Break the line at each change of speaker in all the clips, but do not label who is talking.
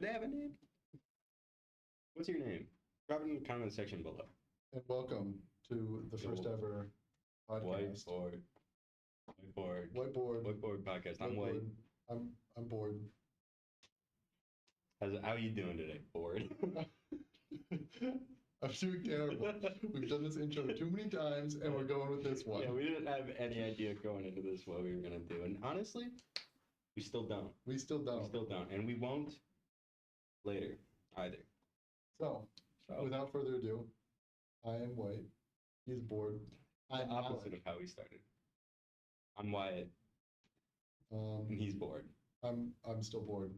Do they have a name? What's your name? Drop it in the comment section below.
And welcome to the first ever podcast.
Whiteboard podcast. I'm White.
I'm bored.
How are you doing today? Bored?
I'm doing terrible. We've done this intro too many times, and we're going with this one.
Yeah, we didn't have any idea going into this what we were gonna do, and honestly, we still don't.
We still don't.
And we won't later either.
So, without further ado, I am White. He's bored.
I'm opposite of how we started. I'm Wyatt. And he's bored.
I'm still bored.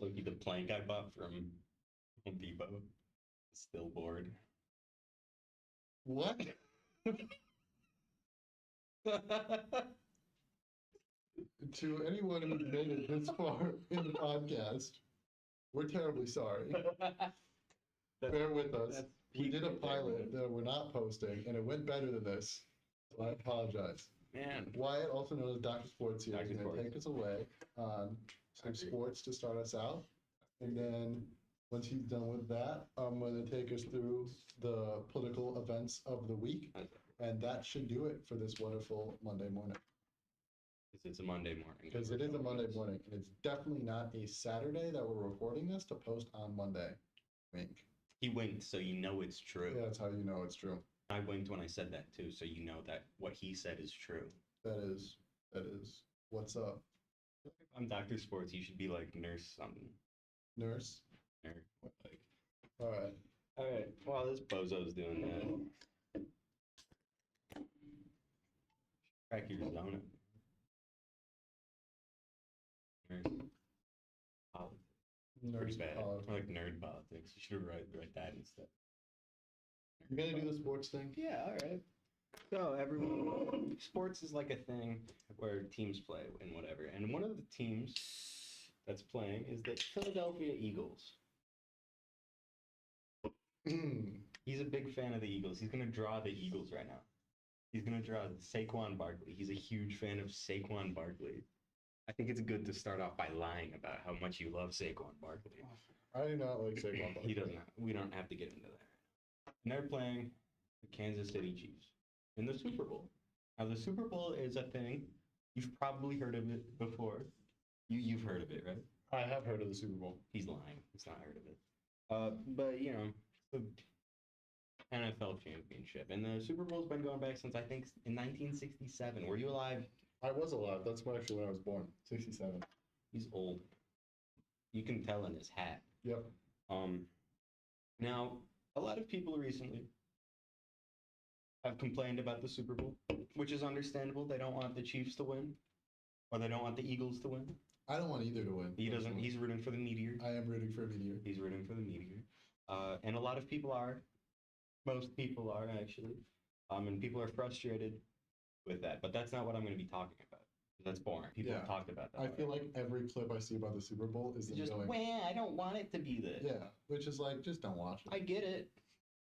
Loki, the plank I bought from Home Depot, is still bored.
What? To anyone who made it this far in the podcast, we're terribly sorry. Bear with us. We did a pilot that we're not posting, and it went better than this. So I apologize.
Man.
Wyatt, also known as Dr. Sports here, is going to take us away on some sports to start us out. And then once he's done with that, I'm going to take us through the political events of the week. And that should do it for this wonderful Monday morning.
Because it's a Monday morning.
Because it is a Monday morning. And it's definitely not a Saturday that we're recording this to post on Monday. Wink.
He winked, so you know it's true.
Yeah, that's how you know it's true.
I winked when I said that too, so you know that what he said is true.
That is. What's up?
If I'm Dr. Sports, you should be like nurse something.
Nurse?
Like.
Alright.
While this bozo's doing that. Crack your zone. Nurse. Politics. Pretty bad. Or like nerd politics. You should write that instead.
You gonna do the sports thing?
Yeah, alright. So everyone, sports is like a thing where teams play and whatever. And one of the teams that's playing is the Philadelphia Eagles. He's a big fan of the Eagles. He's gonna draw the Eagles right now. He's gonna draw Saquon Barkley. He's a huge fan of Saquon Barkley. I think it's good to start off by lying about how much you love Saquon Barkley.
I do not like Saquon Barkley.
He doesn't. We don't have to get into that. And they're playing the Kansas City Chiefs in the Super Bowl. Now, the Super Bowl is a thing. You've probably heard of it before. You've heard of it, right?
I have heard of the Super Bowl.
He's lying. He's not heard of it. But, you know, the NFL championship. And the Super Bowl's been going back since, I think, in 1967. Were you alive?
I was alive. That's actually when I was born. 67.
He's old. You can tell in his hat.
Yep.
Now, a lot of people recently have complained about the Super Bowl, which is understandable. They don't want the Chiefs to win, or they don't want the Eagles to win.
I don't want either to win.
He doesn't. He's rooting for the Meteor.
I am rooting for a Meteor.
He's rooting for the Meteor. And a lot of people are. Most people are, actually. And people are frustrated with that. But that's not what I'm going to be talking about. That's boring. People have talked about that.
I feel like every clip I see about the Super Bowl is
just
going,
I don't want it to be this.
Yeah, which is like, just don't watch it.
I get it.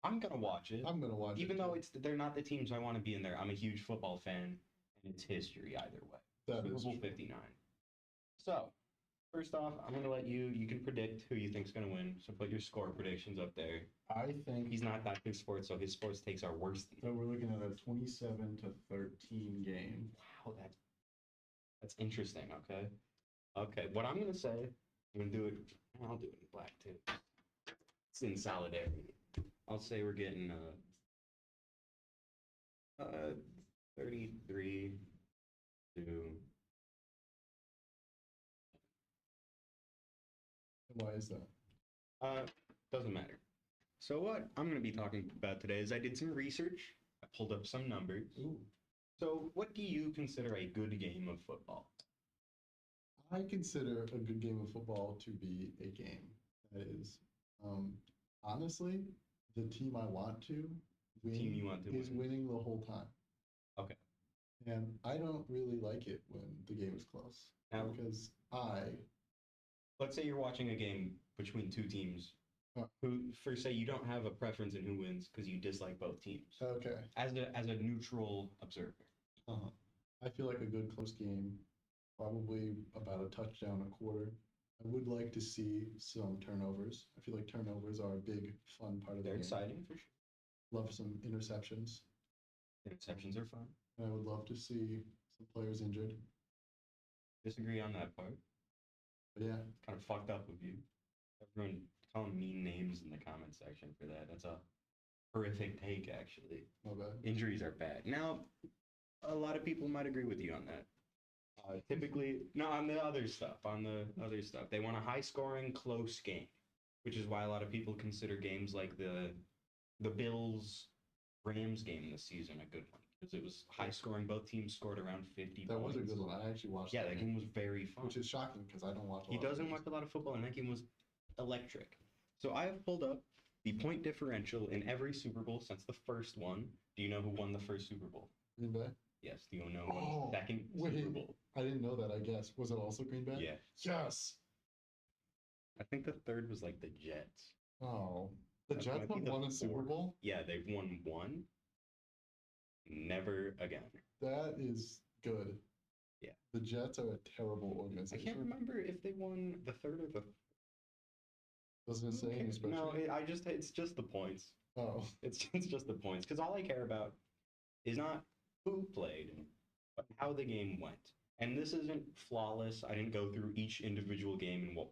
I'm going to watch it.
I'm going to watch it.
Even though they're not the teams I want to be in there. I'm a huge football fan, and it's history either way.
That
Super
is
Bowl
true.
59. So, first off, I'm going to let you can predict who you think's going to win. So put your score predictions up there.
I think
he's not that good sports, so his sports takes are worse than
so we're looking at a 27-13 game.
Wow, that's interesting, okay? Okay, what I'm going to say, I'm going to do it, I'll do it in black too. It's in solidarity. I'll say we're getting 33 to...
Why is that?
Doesn't matter. So what I'm going to be talking about today is I did some research. I pulled up some numbers.
Ooh.
So what do you consider a good game of football?
I consider a good game of football to be a game that is, honestly, the team I want to win is winning the whole time.
Okay.
And I don't really like it when the game is close.
Now,
because
let's say you're watching a game between two teams who, for say, you don't have a preference in who wins because you dislike both teams.
Okay.
As a neutral observer.
I feel like a good close game, probably about a touchdown a quarter. I would like to see some turnovers. I feel like turnovers are a big fun part of the
They're
game.
exciting for sure.
Love some interceptions.
Interceptions are fun.
And I would love to see some players injured.
Disagree on that part.
But yeah,
Kind of fucked up of you. Everyone calling mean names in the comment section for that. That's a horrific take, actually.
my bad.
Injuries are bad. Now, a lot of people might agree with you on that. Typically, no, on the other stuff, they want a high-scoring, close game, which is why a lot of people consider games like the Bills-Rams game this season a good one, because it was high-scoring. Both teams scored around 50
That
points.
was a good one. I actually watched
Yeah, that game was very fun.
which is shocking because I don't watch a lot.
He doesn't watch a lot of football, and that game was electric. So I have pulled up the point differential in every Super Bowl since the first one. Do you know who won the first Super Bowl?
Green Bay?
Yes. Do you know who won the second Super Bowl?
I didn't know that, I guess. Was it also Green Bay?
Yeah.
Yes!
I think the third was like the Jets.
Oh. The
That
Jets
might be
have
the
won a Super
fourth.
Bowl?
Yeah, they've won one. Never again.
That is good.
Yeah.
The Jets are a terrible
I
organization.
can't remember if they won the third or the.
Doesn't it say in the spreadsheet?
No, it's just the points.
Oh.
It's just the points, because all I care about is not who played, but how the game went. And this isn't flawless. I didn't go through each individual game and what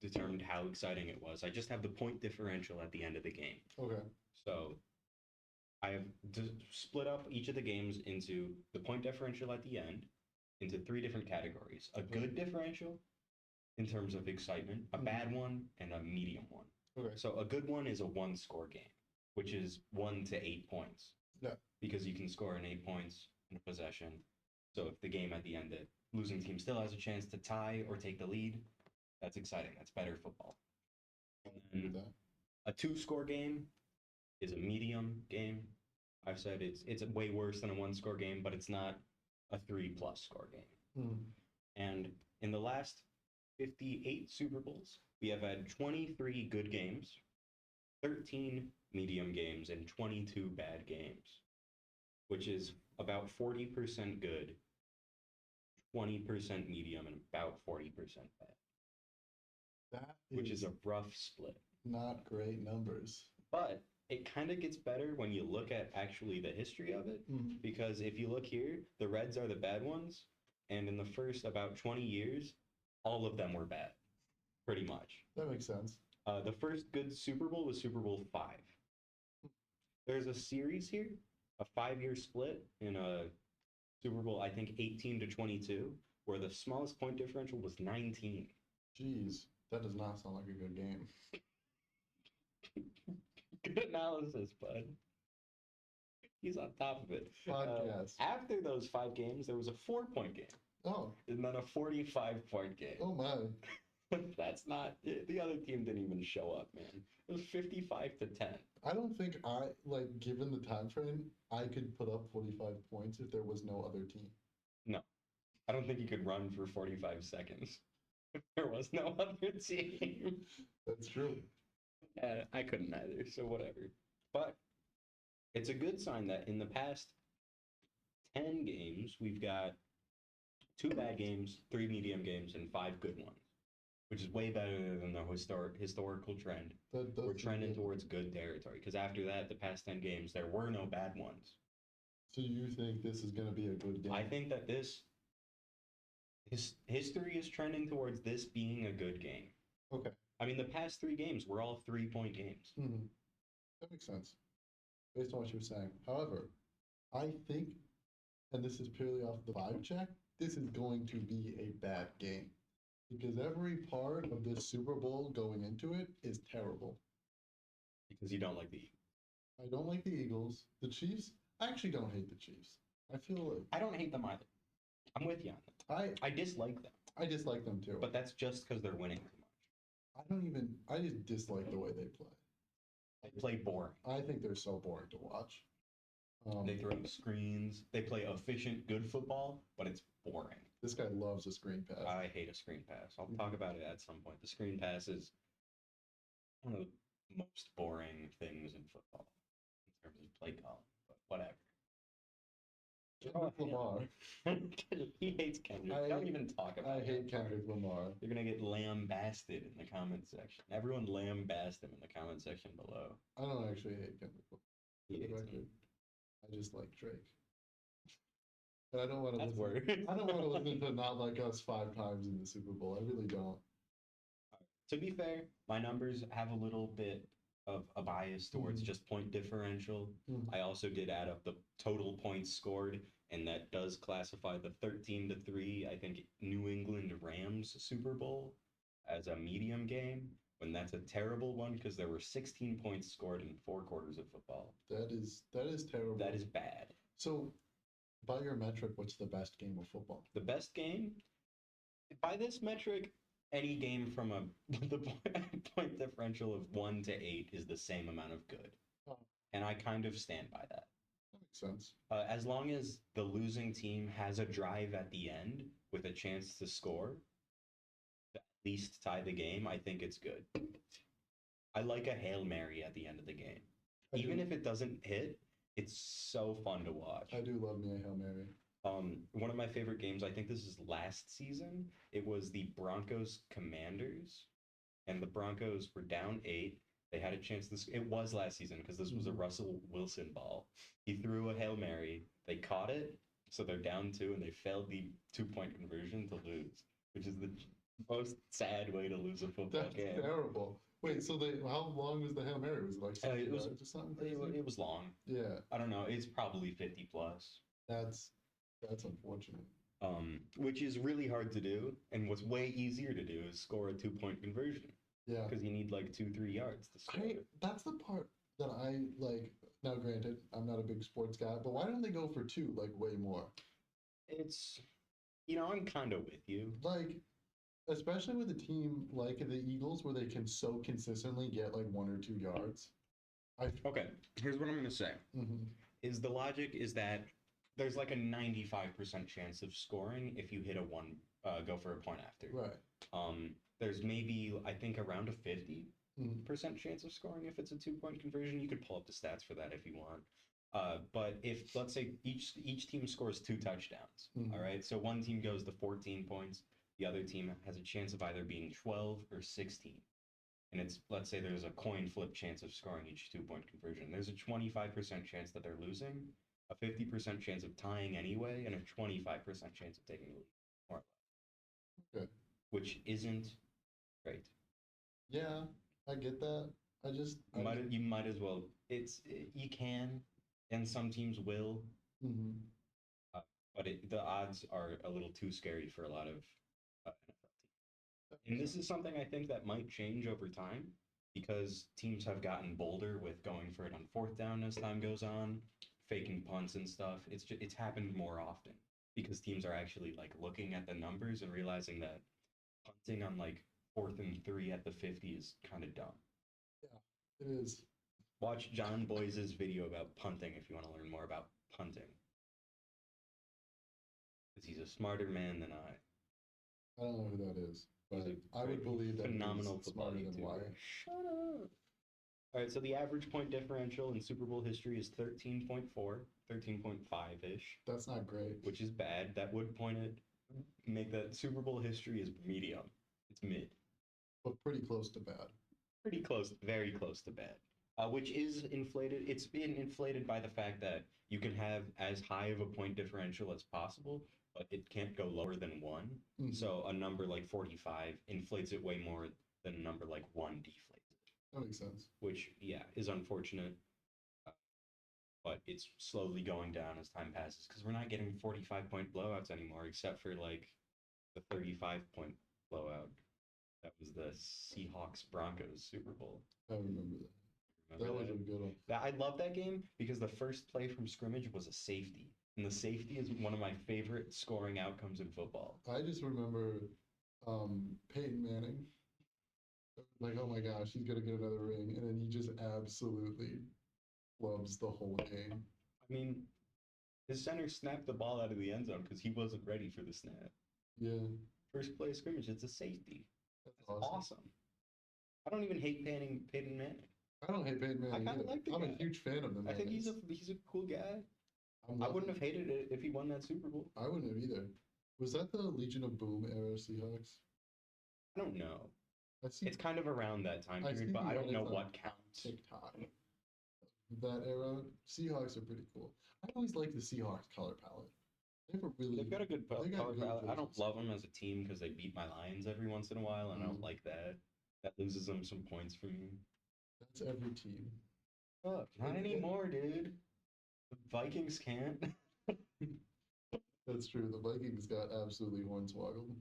determined how exciting it was. I just have the point differential at the end of the game.
Okay.
So I have split up each of the games into the point differential at the end into 3 different categories. A good differential in terms of excitement, a bad one, and a medium one.
Okay.
So a good one is a 1-score game, which is 1 to 8 points.
Yeah.
Because you can score in 8 points in a possession. So if the game at the end, the losing team still has a chance to tie or take the lead, that's exciting. That's better football. And then a 2-score game is a medium game. I've said it's way worse than a 1-score game, but it's not a 3+ score game. And in the last 58 Super Bowls, we have had 23 good games, 13 medium games, and 22 bad games, which is about 40% good, 20% medium, and about 40% bad. Which is a rough split.
Not great numbers.
But it kind of gets better when you look at actually the history of it, because if you look here, the Reds are the bad ones, and in the first about 20 years, all of them were bad, pretty much.
That makes sense.
The first good Super Bowl was Super Bowl 5. There's a series here, a 5-year split in a Super Bowl, I think 18 to 22, where the smallest point differential was 19.
Jeez, that does not sound like a good game.
Good analysis, bud. He's on top of it.
Podcast.
After those 5 games, there was a 4-point game.
Oh.
And then a 45-point game.
Oh my.
That's not, the other team didn't even show up, man. It was 55 to 10.
I don't think given the time frame, I could put up 45 points if there was no other team.
No. I don't think you could run for 45 seconds if there was no other team.
That's true.
I couldn't either, so whatever. But it's a good sign that in the past 10 games, we've got 2 bad games, 3 medium games, and 5 good ones, which is way better than the historical trend. We're trending towards good territory, because after that, the past 10 games, there were no bad ones.
So you think this is going to be a good game?
I think that history is trending towards this being a good game.
Okay.
I mean, the past 3 games were all 3-point games.
That makes sense, based on what you were saying. However, I think, and this is purely off the vibe check, this is going to be a bad game. Because every part of this Super Bowl going into it is terrible.
Because you don't like the Eagles.
I don't like the Eagles. The Chiefs, I actually don't hate the Chiefs. I feel like...
I don't hate them either. I'm with you on that. I dislike them.
I dislike them too.
But that's just because they're winning too much.
I just dislike the way they play.
They play boring.
I think they're so boring to watch.
They throw screens. They play efficient, good football, but it's boring.
This guy loves a screen pass.
I hate a screen pass. I'll talk about it at some point. The screen pass is one of the most boring things in football in terms of play calling, but whatever.
Kendrick Lamar.
He hates Kendrick. Don't even talk about it.
I hate Kendrick Lamar.
You're gonna get lambasted in the comment section. Everyone lambast him in the comment section below.
I don't actually hate Kendrick Lamar.
He hates him.
I just like Drake. And I don't want to
That's
listen.
word.
I don't want to listen to Not Like Us 5 times in the Super Bowl. I really don't.
To be fair, my numbers have a little bit of a bias towards just point differential. I also did add up the total points scored, and that does classify the 13-3, I think, New England Rams Super Bowl as a medium game, when that's a terrible one because there were 16 points scored in 4 quarters of football.
That is terrible.
That is bad.
So, by your metric, what's the best game of football?
The best game? By this metric, any game from the point differential of 1 to 8 is the same amount of good.
Oh.
And I kind of stand by that.
That makes sense.
As long as the losing team has a drive at the end with a chance to score, at least tie the game, I think it's good. I like a Hail Mary at the end of the game. Even if it doesn't hit, it's so fun to watch.
I do love me a Hail Mary.
One of my favorite games, I think this is last season, it was the Broncos Commanders, and the Broncos were down 8. They had a chance to, it was last season because this was a Russell Wilson ball. He threw a Hail Mary, they caught it, so they're down 2, and they failed the 2-point conversion to lose, which is the most sad way to lose a football game.
That's terrible. Wait, so how long was the Hail Mary? Was it like 60 yards or something crazy?
It was long.
Yeah.
I don't know. It's probably 50 plus.
That's unfortunate.
Which is really hard to do, and what's way easier to do is score a 2-point conversion.
Yeah.
Because you need like 2-3 yards to score.
That's the part that I like. Now, granted, I'm not a big sports guy, but why don't they go for 2, like way more?
It's, I'm kind of with you.
Like, especially with a team like the Eagles, where they can so consistently get like 1 or 2 yards.
Okay, here's what I'm going to say. Is the logic is that there's like a 95% chance of scoring if you hit go for a point after.
Right.
There's maybe, I think, around a 50% chance of scoring if it's a 2-point conversion. You could pull up the stats for that if you want. But if, let's say, each team scores 2 touchdowns, all right? So one team goes to 14 points. The other team has a chance of either being 12 or 16. And it's, let's say there's a coin flip chance of scoring each 2-point conversion. There's a 25% chance that they're losing, a 50% chance of tying anyway, and a 25% chance of taking the lead. More or less.
Good.
Which isn't great.
Yeah, I get that.
You might as well. You can, and some teams will. But the odds are a little too scary for a lot of NFL teams. And this is something I think that might change over time because teams have gotten bolder with going for it on 4th down as time goes on, faking punts and stuff. It's happened more often because teams are actually like looking at the numbers and realizing that punting on like 4th and 3 at the 50 is kind of dumb.
Yeah, it is.
Watch John Boyce's video about punting if you want to learn more about punting. Because he's a smarter man than I.
I don't know who that is, but I would believe that
phenomenal
he's smarter than Wyatt.
Shut up. All right, so the average point differential in Super Bowl history is 13.4, 13.5-ish.
That's not great.
Which is bad. That would make that Super Bowl history is medium. It's mid.
But pretty close to bad.
Pretty close, very close to bad. Which is inflated. It's been inflated by the fact that you can have as high of a point differential as possible, but it can't go lower than 1. So a number like 45 inflates it way more than a number like 1 deflates it.
That makes sense.
Which, yeah, is unfortunate. But it's slowly going down as time passes because we're not getting 45-point blowouts anymore, except for like the 35-point blowout. That was the Seahawks-Broncos Super Bowl.
I remember that. That was a good one.
I love that game because the first play from scrimmage was a safety. And the safety is one of my favorite scoring outcomes in football.
I just remember Peyton Manning. Like, oh my gosh, he's going to get another ring. And then he just absolutely flubs the whole game.
I mean, his center snapped the ball out of the end zone because he wasn't ready for the snap.
Yeah.
First play of scrimmage, it's a safety.
That's
awesome. I don't even hate Peyton Manning.
I don't hate Peyton Manning.
I kind of like the guy.
I'm a huge fan of the Mannings.
I think he's a cool guy.
I'm
I
loving-
wouldn't have hated it if he won that Super Bowl.
I wouldn't have either. Was that the Legion of Boom era Seahawks?
I don't know.
I see
It's kind of around that time
I
period,
see
but
the
I don't know
edits on
what counts.
TikTok. That era, Seahawks are pretty cool. I always like the Seahawks color palette. They have a really
They've got a good
they got
color
good
palette. I don't
jerseys.
love them as a team because they beat my Lions every once in a while, and I don't
Mhm.
like that. That loses them some points for me.
That's every team.
Fuck, not anymore, dude. The Vikings can't.
That's true. The Vikings got absolutely hornswoggled.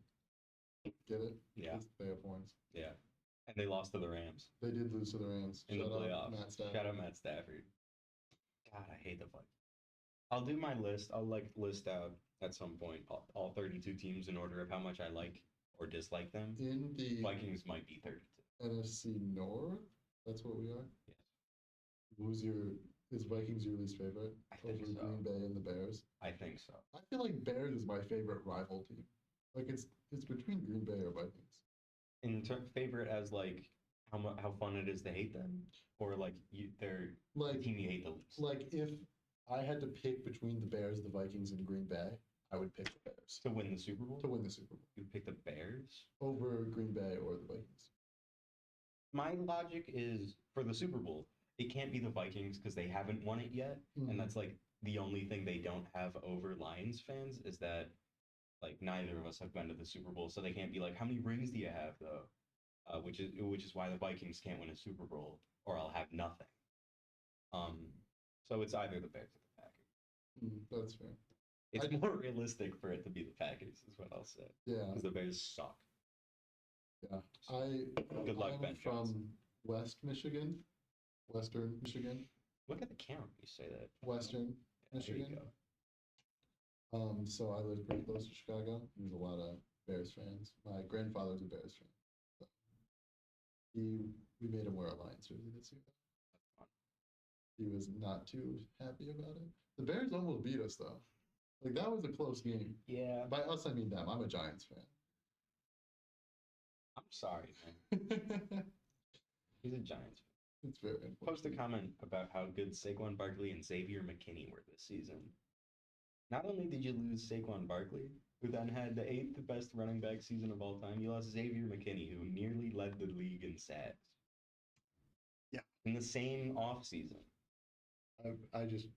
Get it?
Yeah,
They have horns.
yeah. And they lost to the Rams
They did lose to the Rams.
in the
Shout out
playoffs.
Matt Stafford.
Shout out Matt Stafford. God, I hate the Vikings. I'll do my list. I'll list out at some point all 32 teams in order of how much I like or dislike them.
In the
Vikings might be 32.
NFC North, that's what we are.
Yes.
Is Vikings your least favorite
I think
over
so.
Green Bay and the Bears?
I think so.
I feel like Bears is my favorite rival team. Like it's between Green Bay or Vikings.
In favorite as like how fun it is to hate them, or like they're the
Like
team you hate the least.
like if I had to pick between the Bears, the Vikings, and Green Bay, I would pick the Bears
To win the Super Bowl,
to win the Super Bowl
you pick the Bears.
over Green Bay or the Vikings.
My logic is for the Super Bowl, it can't be the Vikings because they haven't won it yet,
Mhm.
and that's like the only thing they don't have over Lions fans is that like neither of us have been to the Super Bowl, so they can't be like, how many rings do you have though? Which is why the Vikings can't win a Super Bowl, or I'll have nothing. So it's either the Bears or the Packers.
That's fair.
It's
I-
more realistic for it to be the Packers, is what I'll say,
Yeah,
because the Bears suck.
yeah.
Good luck,
I'm
Ben
from
Johnson.
Western Michigan,
Look at the count. You say that.
Western
Yeah, there you
Michigan.
go.
So I live pretty close to Chicago. There's a lot of Bears fans. My grandfather's a Bears fan. So we made him wear a Lions jersey this year. He was not too happy about it. The Bears almost beat us though. Like that was a close game.
Yeah,
By us, I mean them. I'm a Giants
I'm sorry, man.
fan.
He's a Giants fan.
It's very
Post a
unfortunate.
comment about how good Saquon Barkley and Xavier McKinney were this season. Not only did you lose Saquon Barkley, who then had the 8th best running back season of all time, you lost Xavier McKinney, who nearly led the league in sacks.
Yeah.
In the same offseason.
I just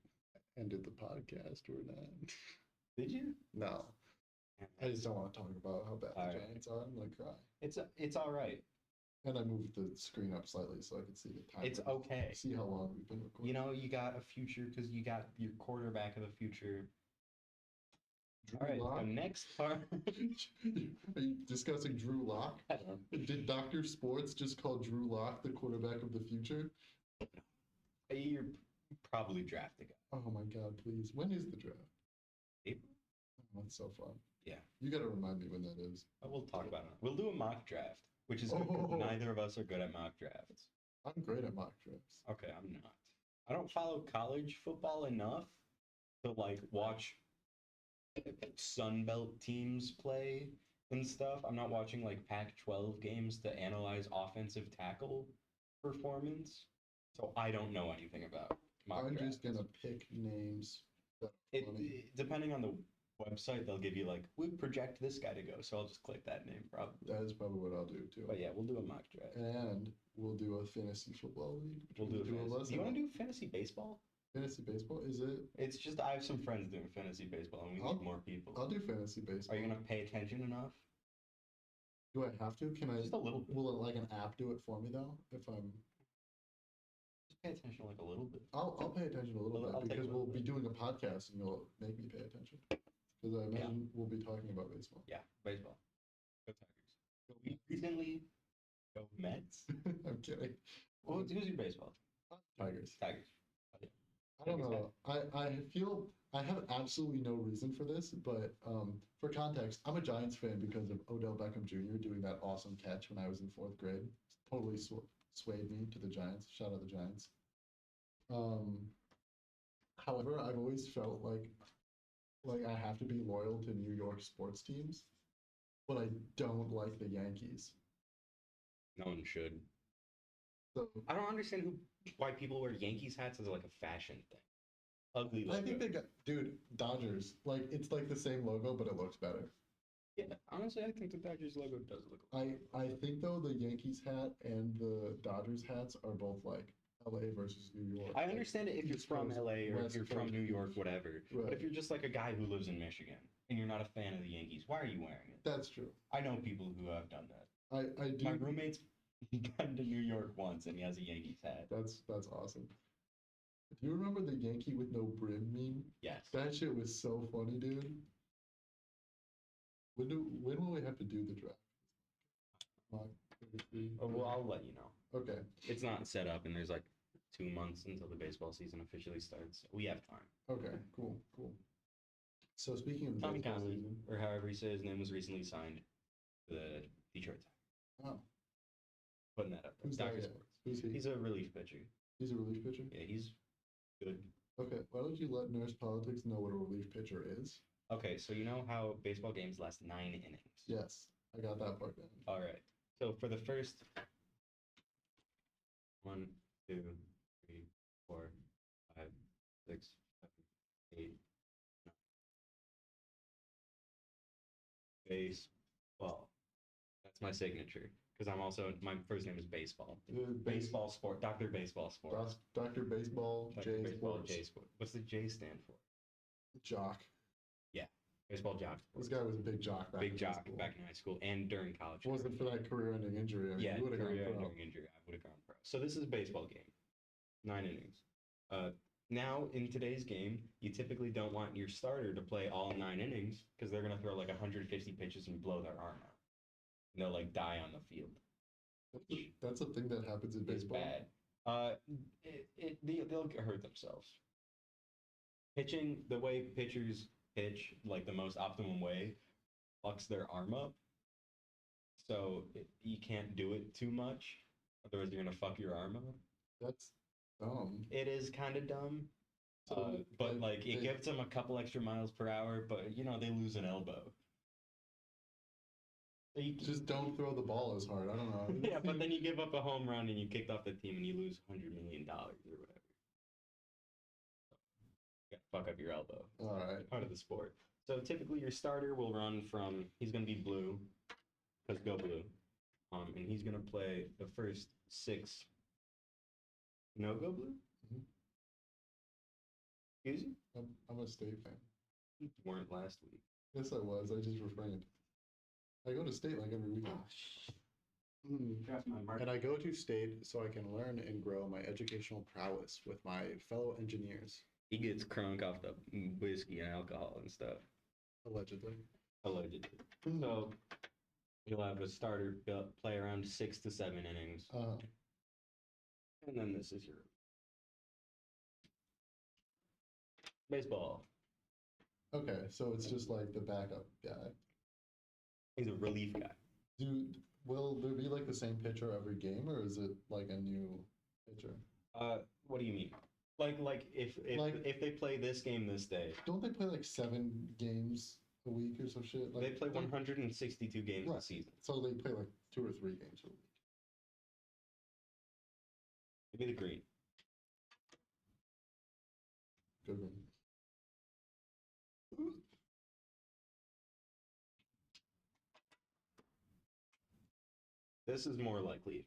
ended the podcast. We're not.
Did you?
No. I just don't want to talk about how bad
All
the
right.
Giants are. I'm gonna cry.
It's all right.
And I moved the screen up slightly so I could see the time.
It's okay.
See how long we've been recording.
You know, you got a future because you got your quarterback of the future.
Drew
All right,
Lock?
so next part.
Are you discussing Drew Lock?
I don't know.
Did Dr. Sports just call Drew Lock the quarterback of the future?
You're probably draft a guy.
Oh my God, please. When is the draft?
April?
Oh, that's so fun.
Yeah.
You got to remind me when that is.
We'll talk about it. We'll do a mock draft, which is good 'cause
Oh.
neither of us are good at mock drafts.
I'm great at mock drafts.
Okay, I'm not. I don't follow college football enough to like watch Sun Belt teams play and stuff. I'm not watching like Pac-12 games to analyze offensive tackle performance. So I don't know anything about mock
I'm
drafts.
just going to pick names that are funny.
Depending on the website, they'll give you like, we project this guy to go. So I'll just click that name probably.
That is probably what I'll do too.
But yeah, we'll do a mock draft.
And we'll do a fantasy football league.
We'll do a
between the two of
fantasy.
us.
Do you want to do fantasy baseball?
Fantasy baseball? Is it?
It's just I have some friends doing fantasy baseball, and we
I'll-
need more people.
I'll do fantasy baseball.
Are you gonna pay attention enough?
Do I have to? Can I?
Just a little bit.
Will it, like an app do it for me though? If I'm,
Just pay attention like a little bit.
I'll pay attention a little
I'll
bit
take a
because
little
we'll be
bit.
doing a podcast and you'll make me pay attention. Because I imagine we'll be talking about baseball.
Yeah, baseball. Go Tigers. We recently go Mets.
I'm kidding.
Who's your baseball?
Tigers.
Tigers.
I don't know. I feel I have absolutely no reason for this, but for context, I'm a Giants fan because of Odell Beckham Jr. doing that awesome catch when I was in 4th grade. Totally swayed me to the Giants. Shout out the Giants. However, I've always felt like I have to be loyal to New York sports teams, but I don't like the Yankees.
No one should.
So
I don't understand why people wear Yankees hats as like a fashion thing. ugly
I
logo.
think they got, dude, Dodgers. Like it's like the same logo, but it looks better.
Yeah, honestly, I think the Dodgers logo does look.
I think though the Yankees hat and the Dodgers hats are both like LA versus New York.
I understand it if you're
East
from
Coast,
LA or if
West
you're from
Coast,
New York,
East.
whatever.
Right.
But if you're just like a guy who lives in Michigan and you're not a fan of the Yankees, why are you wearing it?
That's true.
I know people who have done that.
I do.
My roommate's been to New York once and he has a Yankees hat.
That's awesome. Do you remember the Yankee with no brim meme?
Yes.
That shit was so funny, dude. When will we have to do the draft?
Oh, well, I'll let you know.
Okay.
It's not set up and there's like 2 months until the baseball season officially starts. So we have time.
Okay. Cool. So speaking of the
Tommy
baseball
Conley,
season,
or however he says his name, was recently signed to the Detroit Tigers.
oh,
Putting that up.
who's
Doctor
that?
Sports.
Who's he?
He's a relief pitcher.
He's a relief pitcher.
Yeah, he's good.
Okay. Why don't you let Nurse Politics know what a relief pitcher is?
Okay, so you know how baseball games last 9 innings?
Yes, I got that part down.
All right. So for the first 1, 2, 3, 4, 5, 6, 7, 8, 9. Baseball. That's my signature because I'm also my first name is Baseball. Baseball Sport. Dr. Baseball Sports.
Dr. Baseball
Dr.
J
Baseball
Sports.
J Sport. What's the J stand for?
Jock.
Baseball jock.
This
Sports.
guy was a big jock back
Big
in high
jock
school.
back in high school and during college.
If it wasn't for that career-ending injury, I mean,
Yeah,
you would have gone pro.
during injury, I would have gone pro. So this is a baseball game, 9 innings. Now in today's game, you typically don't want your starter to play all 9 innings because they're gonna throw like 150 pitches and blow their arm out. And they'll like die on the field.
That's a thing that happens in
It's
baseball.
bad. They'll hurt themselves. Pitching, the way pitchers pitch, like the most optimum way, fucks their arm up. So you can't do it too much, otherwise you're gonna fuck your arm up.
That's dumb.
It is kind of dumb,
So,
but like it
they-
gives them a couple extra miles per hour. But you know they lose an elbow. So you
Just don't throw the ball as hard. I don't know.
yeah, but then you give up a home run and you kicked off the team and you lose $100 million or whatever. You gotta fuck up your elbow.
All right.
Part of the sport. So typically your starter will run from, he's going to be blue, because go blue. And he's going to play the first 6. No go blue?
Mhm.
Excuse you?
I'm a State fan.
You weren't last week.
Yes, I was. I just refrained. I go to State like every weekend.
Draft my mark.
And I go to State so I can learn and grow my educational prowess with my fellow engineers.
He gets crunk off the whiskey and alcohol and stuff.
Allegedly.
Allegedly. So you'll have a starter play around 6 to 7 innings. And then this is your baseball.
Okay, so it's just like the backup guy.
He's a relief guy.
Will there be like the same pitcher every game, or is it like a new pitcher?
What do you mean? Like if they play this game this day,
Don't they play like 7 games a week or some shit? Like
they play 162 games
Right.
a season.
So they play like 2 or 3 games a week.
Maybe the green.
Good one.
This is more likely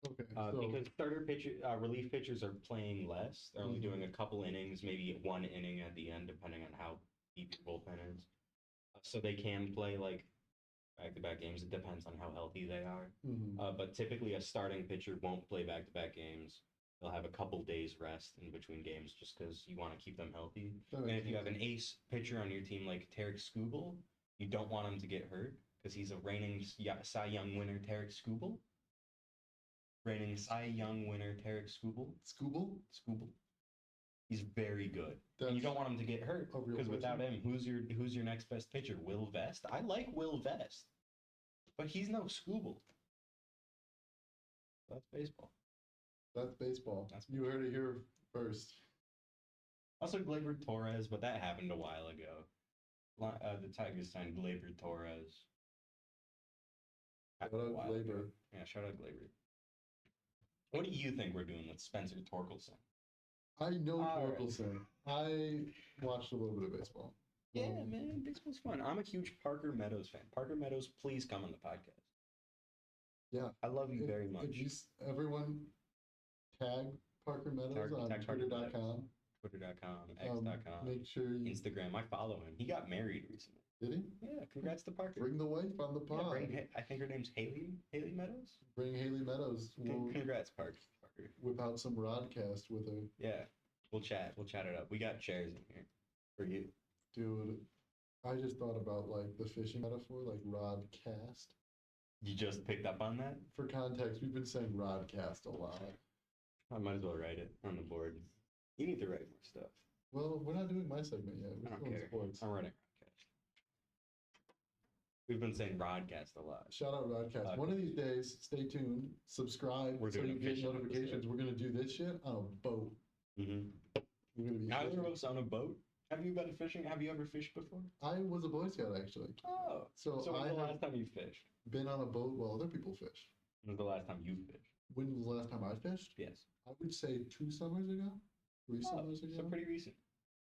Okay, so
because relief pitchers are playing less. They're only doing a couple innings, maybe 1 inning at the end, depending on how deep your bullpen is. So they can play like back-to-back games. It depends on how healthy they are. But typically, a starting pitcher won't play back-to-back games. They'll have a couple days rest in between games just because you want to keep them healthy. And if you have an ace pitcher on your team like Tarek Skubal, you don't want him to get hurt because he's a reigning Cy Young winner, Tarek Skubal. Reigning Cy Young winner, Tarek Skubal. Skubal. He's very good. And you don't want him to get hurt
a real
because without
person.
him, who's your next best pitcher? Will Vest? I like Will Vest, but he's no Skubal. That's baseball.
That's baseball.
That's-
You heard it here first.
Also, Gleyber Torres, but that happened a while ago. The Tigers signed Gleyber Torres.
Shout out Gleyber.
Yeah, shout out Gleyber. What do you think we're doing with Spencer Torkelson?
I know
All right.
Torkelson. I watched a little bit of baseball.
Yeah, man, baseball's fun. I'm a huge Parker Meadows fan. Parker Meadows, please come on the podcast.
Yeah.
I love you very much.
Everyone tag Parker Meadows on
tag Parker Meadows.
Twitter.com.
Twitter.com, X.com,
Make sure you...
Instagram. I follow him. He got married recently.
Did he?
Yeah, congrats to Parker.
Bring the wife on the pod.
Yeah, I think her name's Haley Meadows.
Bring Haley Meadows.
Congrats, Parker.
Whip out some rodcast with her.
Yeah, we'll chat it up. We got chairs in here for you.
Dude, I just thought about like the fishing metaphor, like rod cast.
You just picked up on that?
For context, we've been saying rod cast a lot.
I might as well write it on the board. You need to write more stuff.
Well, we're not doing my segment yet. We're
I don't
still in
care.
sports.
I'm writing Rodcast. We've been saying Rodcast a lot.
Shout out Rodcast. One of these days, stay tuned, subscribe,
We're
so
doing
you get notifications. We're gonna do this shit on a boat.
Mm-hmm.
We're gonna be
Neither
fishing.
of us on a boat. Have you been fishing? Have you ever fished before?
I was a Boy Scout actually.
Oh.
So
when's
I
the
have
last time you fished?
been on a boat while other people fish.
When's the last time you fished?
When was the last time I fished?
Yes.
I would say 2 summers ago, 3 summers ago.
So pretty recent.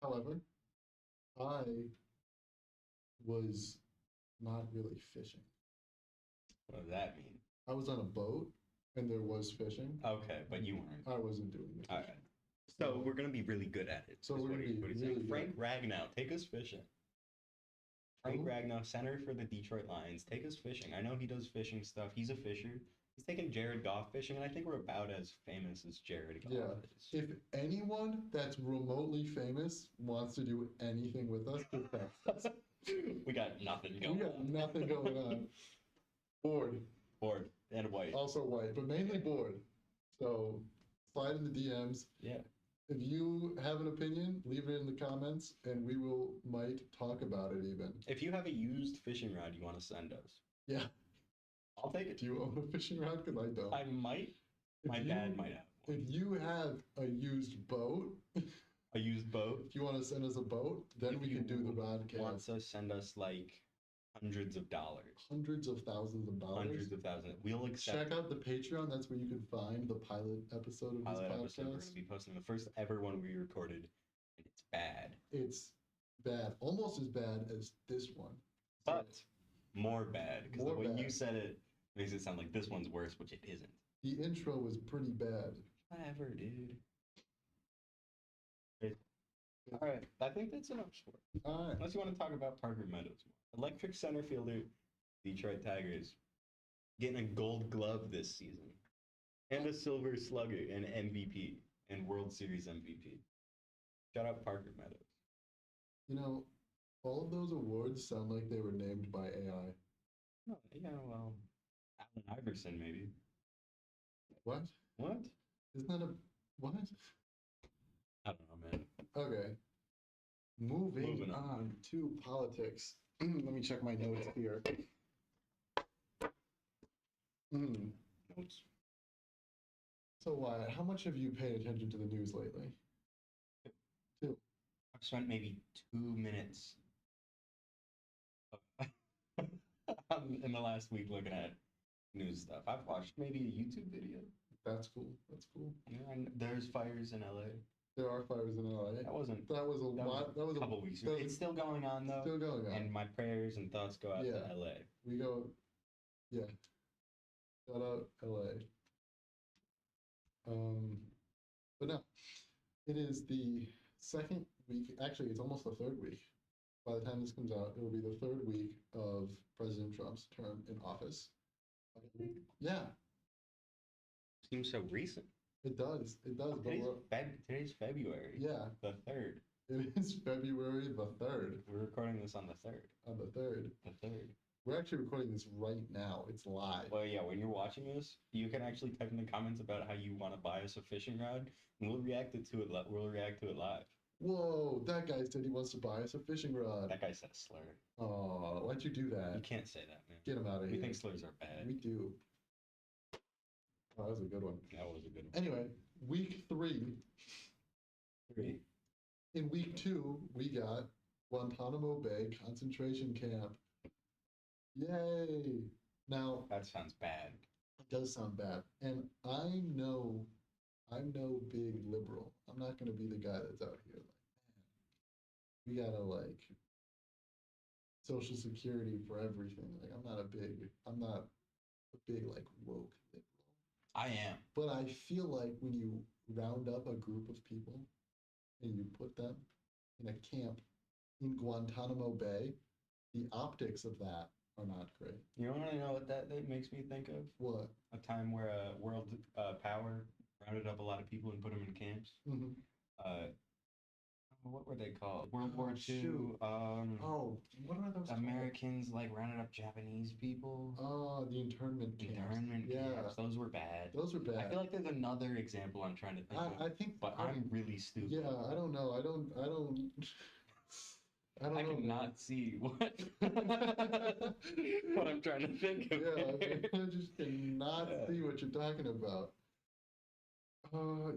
However, I was not really fishing.
What does that mean?
I was on a boat and there was fishing.
Okay, but you weren't.
I wasn't doing it.
All right. So we're gonna be really good at it.
So
is
we're
what
gonna be
what he's
really
saying.
good.
Frank Ragnow, take us fishing. Frank
Who?
Ragnow, center for the Detroit Lions, take us fishing. I know he does fishing stuff. He's a fisher. He's taking Jared Goff fishing, and I think we're about as famous as Jared Goff is.
If anyone that's remotely famous wants to do anything with us, just text us.
We got nothing going
We got
on.
nothing going on. Bored.
Bored and white.
Also white, but mainly bored. So slide in the DMs.
Yeah.
If you have an opinion, leave it in the comments, and we might talk about it even.
If you have a used fishing rod you want to send us,
Yeah.
I'll take it.
Do you own a fishing rod? Because I don't.
I might. My dad might have one.
If you have a used boat,
A used boat.
if you want to send us a boat, then we can do the rodcast.
Wants to send us like hundreds of dollars.
Hundreds of thousands of dollars.
Hundreds of thousands. We'll accept.
Check out the Patreon. That's where you can find the pilot episode of
Pilot
this
episode. We're going
podcast.
to be posting the first ever one we recorded, and it's bad,
It's bad, almost as bad as this one.
but more bad because the
More
way you
bad.
said it makes it sound like this one's worse, which it isn't.
The intro was pretty bad.
Whatever, dude. All right, I think that's enough for it.
All right.
Unless you want to talk about Parker Meadows more. Electric center fielder, Detroit Tigers, getting a Gold Glove this season, and a Silver Slugger, and MVP, and World Series MVP. Shout out Parker Meadows.
You know, all of those awards sound like they were named by AI.
Oh, yeah, well, Allen Iverson maybe.
What?
What?
Isn't that a what?
I don't know, man.
Okay. Moving
Moving on.
on to politics. Let me check my notes here.
Notes.
So, Wyatt, how much have you paid attention to the news lately?
I've spent maybe 2 minutes in the last week looking at news stuff. I've watched maybe a YouTube video.
That's cool. That's cool.
Yeah, and there's fires in LA.
There are fires in LA.
That was
a
a couple weeks ago. It's still going on though.
Still going on.
And my prayers and thoughts go out to LA.
We go, yeah. Shout out LA. But no, it is the second week. Actually, it's almost the third week. By the time this comes out, it will be the third week of President Trump's term in office. Yeah,
Seems so recent.
it does. It does. But
Today's February.
yeah,
The 3rd.
it is February the 3rd.
We're recording this on the 3rd.
On the 3rd.
The 3rd.
We're actually recording this right now. It's live.
Well, yeah, when you're watching this, you can actually type in the comments about how you want to buy us a fishing rod, and we'll react to it. We'll react to it live.
Whoa, that guy said he wants to buy us a fishing rod.
That guy said a slur.
Oh, why'd you do
You
that?
can't say that, man.
Get him out of
We
here.
think slurs are bad.
We do. Oh, that was a good one.
That was a good one.
Anyway, week 3.
3.
In week 2, we got Guantanamo Bay concentration camp. Yay! Now,
That sounds bad.
it does sound bad. And I know I'm no big liberal. I'm not going to be the guy that's out here like, man, we gotta like Social Security for everything. Like I'm not a big like woke liberal.
I am.
But I feel like when you round up a group of people and you put them in a camp in Guantanamo Bay, the optics of that are not great.
You don't want to know what that makes me think of?
What?
A time where a world power rounded up a lot of people and put them in camps.
Mm-hmm.
What were they called? World War II.
Shoot. Oh, what are those
Americans like rounded up Japanese people.
Oh, the internment camps.
Internment camps. Those were bad.
Those were bad.
I feel like there's another example I'm trying to think of.
I think,
but I'm really stupid.
Yeah, I don't know. I don't
I
know.
cannot see what what I'm trying to think of.
Yeah, I just cannot see what you're talking about.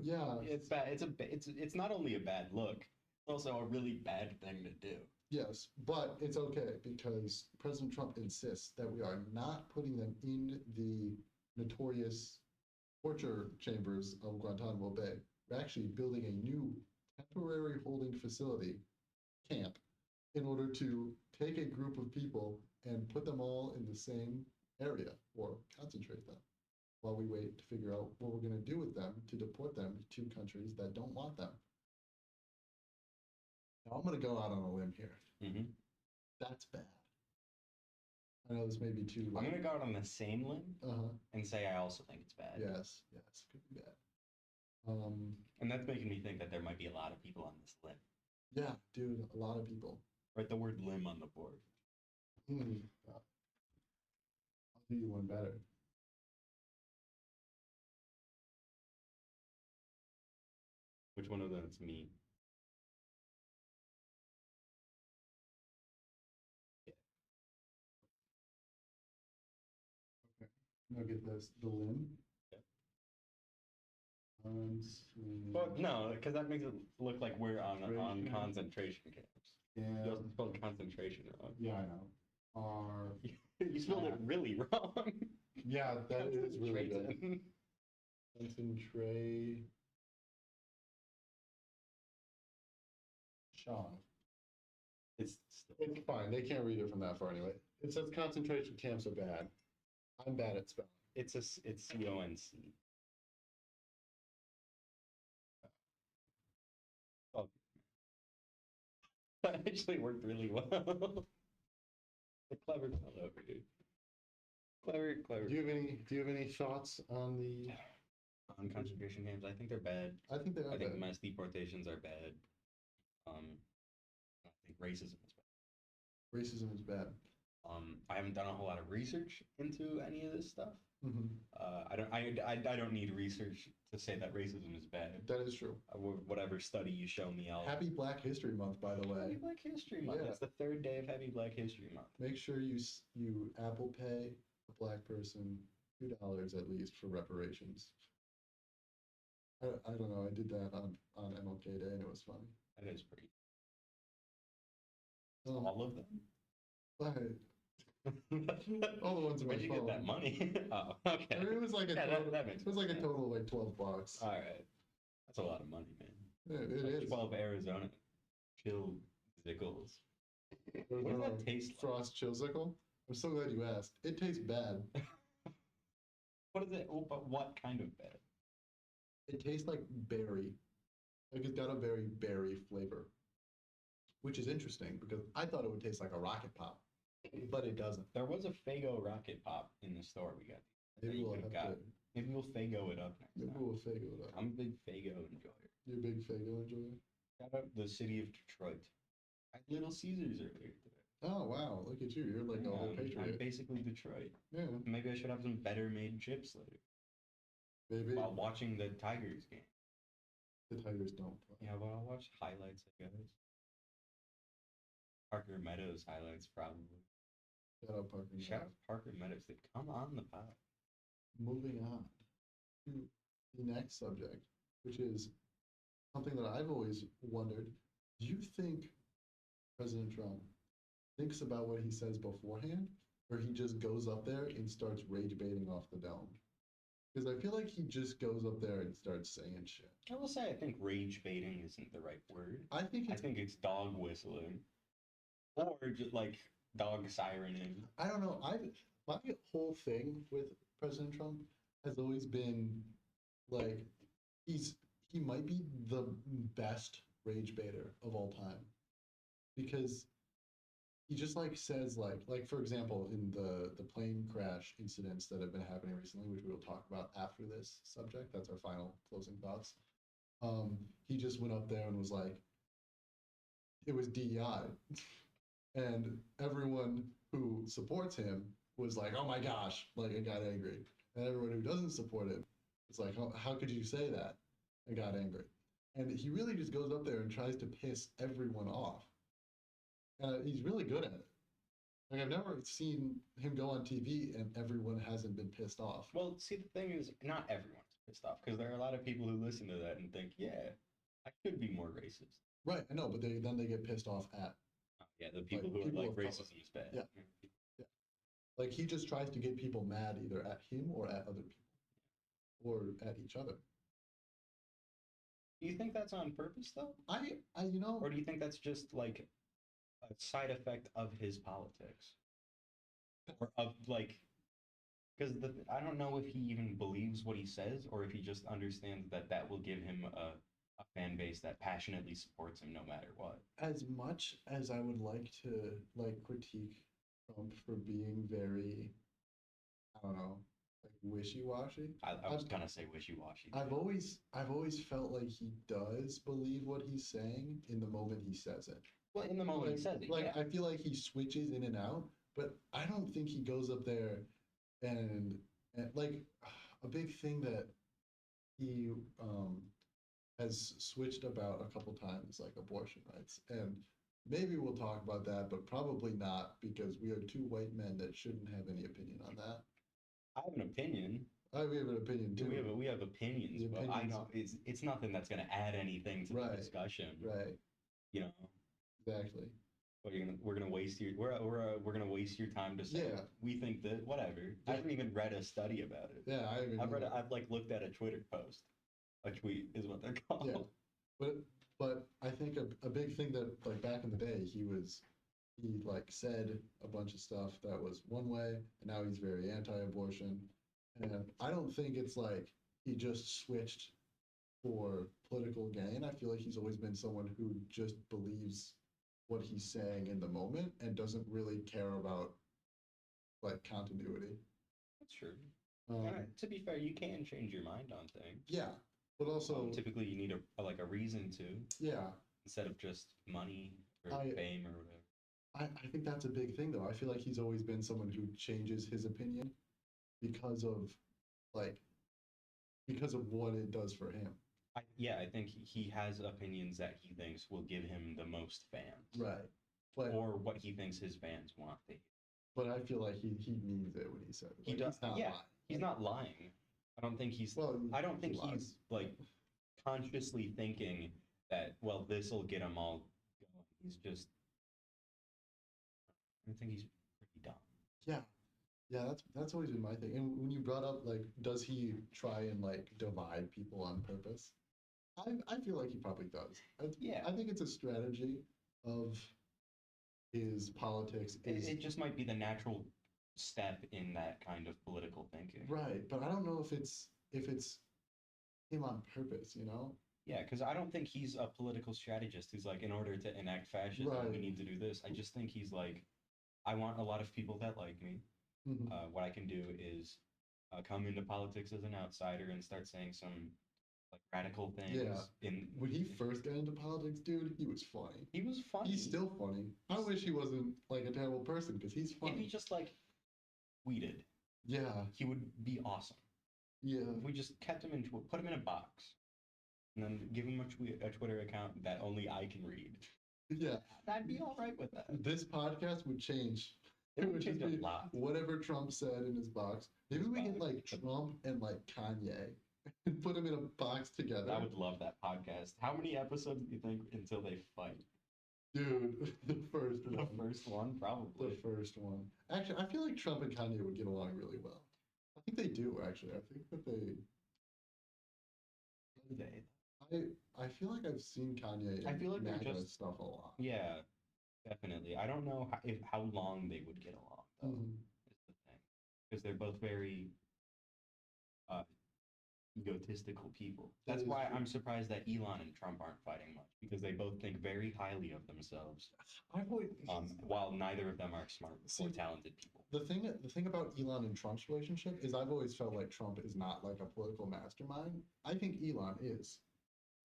Yeah.
It's bad. It's not only a bad look, it's also a really bad thing to do.
Yes, but it's okay because President Trump insists that we are not putting them in the notorious torture chambers of Guantanamo Bay. We're actually building a new temporary holding facility, camp, in order to take a group of people and put them all in the same area or concentrate them while we wait to figure out what we're going to do with them to deport them to countries that don't want them. Now, I'm going to go out on a limb here.
Mm-hmm.
That's bad. I know this may be too.
I'm going to go out on the same limb and say I also think it's bad.
Yes, could be bad.
And that's making me think that there might be a lot of people on this limb.
Yeah, dude, a lot of people.
Write the word limb on the board.
I'll do you one better.
Which one of them is me?
Now get this, the limb.
Well, no, because that makes it look like we're on concentration camps.
Yeah.
You also spelled concentration wrong.
Yeah, I know.
You spelled it really wrong.
Yeah, that is really good. Concentrate. Sean.
It's
fine. They can't read it from that far anyway. It says concentration camps are bad. I'm bad at spelling.
It's C-O-N-C. Oh. That actually worked really well. A clever fellow, dude. Clever.
Do you have any thoughts on the
concentration camps? I think they're bad.
I think they are.
I think mass deportations are bad. I think racism is bad.
Racism is bad.
I haven't done a whole lot of research into any of this stuff.
Mm-hmm.
I don't need research to say that racism is bad.
That is true.
Whatever study you show me, I'll.
Happy Black History Month, by the way.
Happy Black History Month. Yeah. It's the third day of Happy Black History Month.
Make sure you Apple Pay a black person $2 at least for reparations. I don't know. I did that on MLK Day and it was funny.
That is pretty. All of them.
All the ones in my
Where'd you
phone.
get that money? Oh, okay.
I mean, it was like a total,
it was
like a total of like $12. All
right, that's a lot of money, man.
It
like
is.
12 Arizona chill zickles. What does that taste like?
Frost chillsicle. I'm so glad you asked. It tastes bad.
What is it? Oh, but what kind of bad?
It tastes like berry. Like it's got a very berry flavor, which is interesting because I thought it would taste like a rocket pop. But it doesn't.
There was a Faygo Rocket Pop in the store we got.
Maybe we'll
Maybe we'll Faygo it up next time.
Maybe we'll Faygo it up.
I'm a big Faygo enjoyer.
You're a big Faygo enjoyer?
Shout out the city of Detroit. I had Little Caesars earlier today.
Oh, wow. Look at you. You're like a whole patriot.
I'm basically Detroit.
Yeah.
Maybe I should have some better made chips later.
Maybe.
While watching the Tigers game.
The Tigers don't play.
Yeah, but I'll watch highlights, I guess. Parker Meadows highlights, probably.
Shout out Parker Meadows.
Shout out Parker Meadows. They come on the pod.
Moving on to the next subject, which is something that I've always wondered. Do you think President Trump thinks about what he says beforehand, or he just goes up there and starts rage baiting off the dome? Because I feel like he just goes up there and starts saying shit.
I will say I think rage baiting isn't the right word.
I think
I think it's dog whistling. Or just like dog sirening.
I don't know. My whole thing with President Trump has always been like he might be the best rage baiter of all time because he just like says like for example in the plane crash incidents that have been happening recently, which we will talk about after this subject. That's our final closing thoughts. He just went up there and was like, it was DEI. And everyone who supports him was like, oh my gosh, like it got angry. And everyone who doesn't support him was like, how could you say that? And got angry. And he really just goes up there and tries to piss everyone off. He's really good at it. Like I've never seen him go on TV and everyone hasn't been pissed off.
Well, see, the thing is, not everyone's pissed off because there are a lot of people who listen to that and think, yeah, I could be more racist.
Right, I know, but then they get pissed off at.
Yeah, the people who are like racism is bad.
Yeah. Yeah. Like he just tries to get people mad either at him or at other people or at each other.
Do you think that's on purpose though?
I
Or do you think that's just like a side effect of his politics? Or of like, because I don't know if he even believes what he says or if he just understands that that will give him a fan base that passionately supports him no matter what.
As much as I would like to like critique Trump for being very, I don't know, like wishy-washy.
I was gonna say wishy-washy.
I've always felt like he does believe what he's saying in the moment he says it.
Well, in the moment he says it,
like
yeah.
I feel like he switches in and out, but I don't think he goes up there and like a big thing that he has switched about a couple times, like abortion rights. And maybe we'll talk about that, but probably not because we are two white men that shouldn't have any opinion on that.
I have an opinion.
We have an opinion too.
We have opinions, but I know it's nothing that's going to add anything to the discussion.
Right.
You know.
Exactly.
But we're gonna waste your we're gonna waste your time to say we think that whatever. Yeah. I haven't even read a study about it.
Yeah,
I've like looked at a Twitter post. A tweet is what they're called.
Yeah, but I think a big thing that like back in the day he like said a bunch of stuff that was one way, and now he's very anti-abortion. And I don't think it's like he just switched for political gain. I feel like he's always been someone who just believes what he's saying in the moment and doesn't really care about like continuity.
That's true. To be fair, you can change your mind on things.
Yeah, but also
typically you need a reason to.
Yeah.
Instead of just money or fame or whatever.
I think that's a big thing though. I feel like he's always been someone who changes his opinion because of what it does for him.
I think he has opinions that he thinks will give him the most fans.
Right.
Or what he thinks his fans want to hear.
But I feel like he means it when he says it.
He does. He's not lying. I don't think he's. Well, I don't think he's like consciously thinking that. Well, this will get him all going. He's just. I think he's pretty dumb.
Yeah, that's always been my thing. And when you brought up like, does he try and like divide people on purpose? I feel like he probably does. I think it's a strategy of his politics.
It just might be the natural step in that kind of political thinking.
Right, but I don't know if it's him on purpose, you know?
Yeah, because I don't think he's a political strategist who's like, in order to enact fascism, we need to do this. I just think he's like, I want a lot of people that like me. Mm-hmm. What I can do is come into politics as an outsider and start saying some like radical things.
Yeah. When he first got into politics, dude, he was funny.
He was funny.
He's still funny. I wish he wasn't like a terrible person because he's funny.
If he just like tweeted, he would be awesome.
Yeah.
If we just kept him put him in a box, and then give him a Twitter account that only I can read.
Yeah.
I'd be all right with that.
This podcast would change.
It would change a lot.
Whatever Trump said in his box. Maybe we get like Trump and like Kanye and put them in a box together.
I would love that podcast. How many episodes do you think until they fight?
Dude, the first one.
The first one, probably.
The first one. Actually, I feel like Trump and Kanye would get along really well. think they do actually. I think that I feel like I've seen Kanye
I
and
feel like they're
MAGA
just
stuff a lot.
yeah, definitely. I don't know how long they would get along though.
Mhm.
Is the thing because they're both very uh, egotistical people.
That
That's
is
why
true.
I'm surprised that Elon and Trump aren't fighting much because they both think very highly of themselves,
I've always,
while neither of them are smart or
See,
talented people.
the thing about Elon and Trump's relationship is I've always felt like Trump is not like a political mastermind. I think Elon is.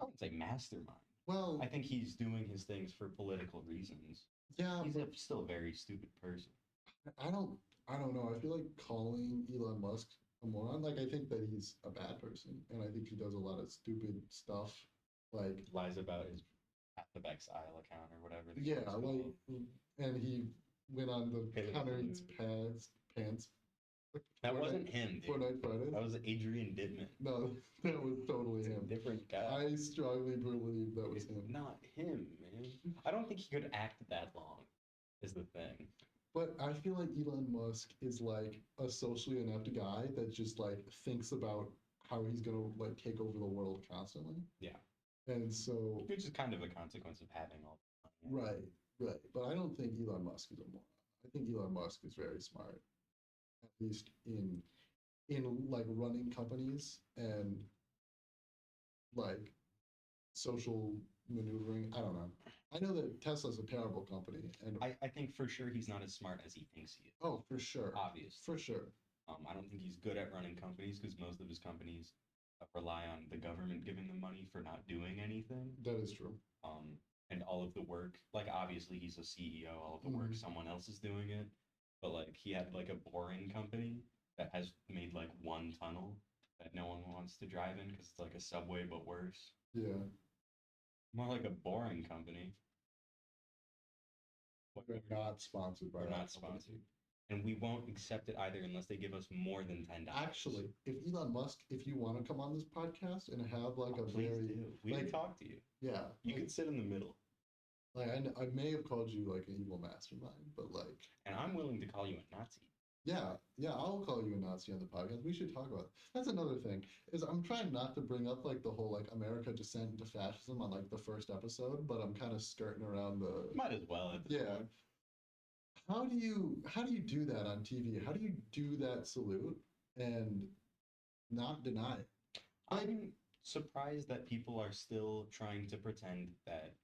I wouldn't say mastermind.
Well,
I think he's doing his things for political reasons.
yeah,
He's
but
still a very stupid person.
I don't I don't know. I feel like calling Elon Musk a moron, like I think that he's a bad person and I think he does a lot of stupid stuff. Like
Lies about his Path of Exile account or whatever. The
yeah,
kid's
like
called.
and he went on the
Hit it.
Connor Eats Pants
That
Fortnite-
wasn't him, dude.
Fortnite Fridays.
That was Adrian Didman.
No, that was totally
It's a
him.
different guy.
I strongly believe that was
It's
him.
not him, man. I don't think he could act that long, is the thing.
But I feel like Elon Musk is like a socially inept guy that just like thinks about how he's gonna like take over the world constantly.
Yeah.
And so
Which is kind of a consequence of having all the money.
right. But I don't think Elon Musk is a moron. I think Elon Musk is very smart, at least in like running companies and like social maneuvering. I don't know. I know that Tesla's a terrible company, and
I think for sure he's not as smart as he thinks he is.
oh, for sure,
Obviously.
for sure.
I don't think he's good at running companies because most of his companies rely on the government giving them money for not doing anything.
That is true.
And all of the work, like obviously he's a CEO, all of the work someone else is doing it. But like he had like a boring company that has made like one tunnel that no one wants to drive in because it's like a subway but worse.
Yeah.
More like a boring company.
We're not sponsored by
We're
that
not
company.
sponsored. And we won't accept it either unless they give us more than $10.
Actually, if Elon Musk, if you want to come on this podcast and have like a
please
very
do. We
like,
can talk to you.
yeah,
You
like,
can sit in the middle.
like I may have called you like an evil mastermind, but like
And I'm willing to call you a Nazi.
yeah, I'll call you a Nazi on the podcast. We should talk about it. That's another thing is I'm trying not to bring up like the whole like America descent into fascism on like the first episode, but I'm kind of skirting around the
Might as well at this
yeah.
point.
How do you do that on TV? How do you do that salute and not deny it?
I'm surprised that people are still trying to pretend that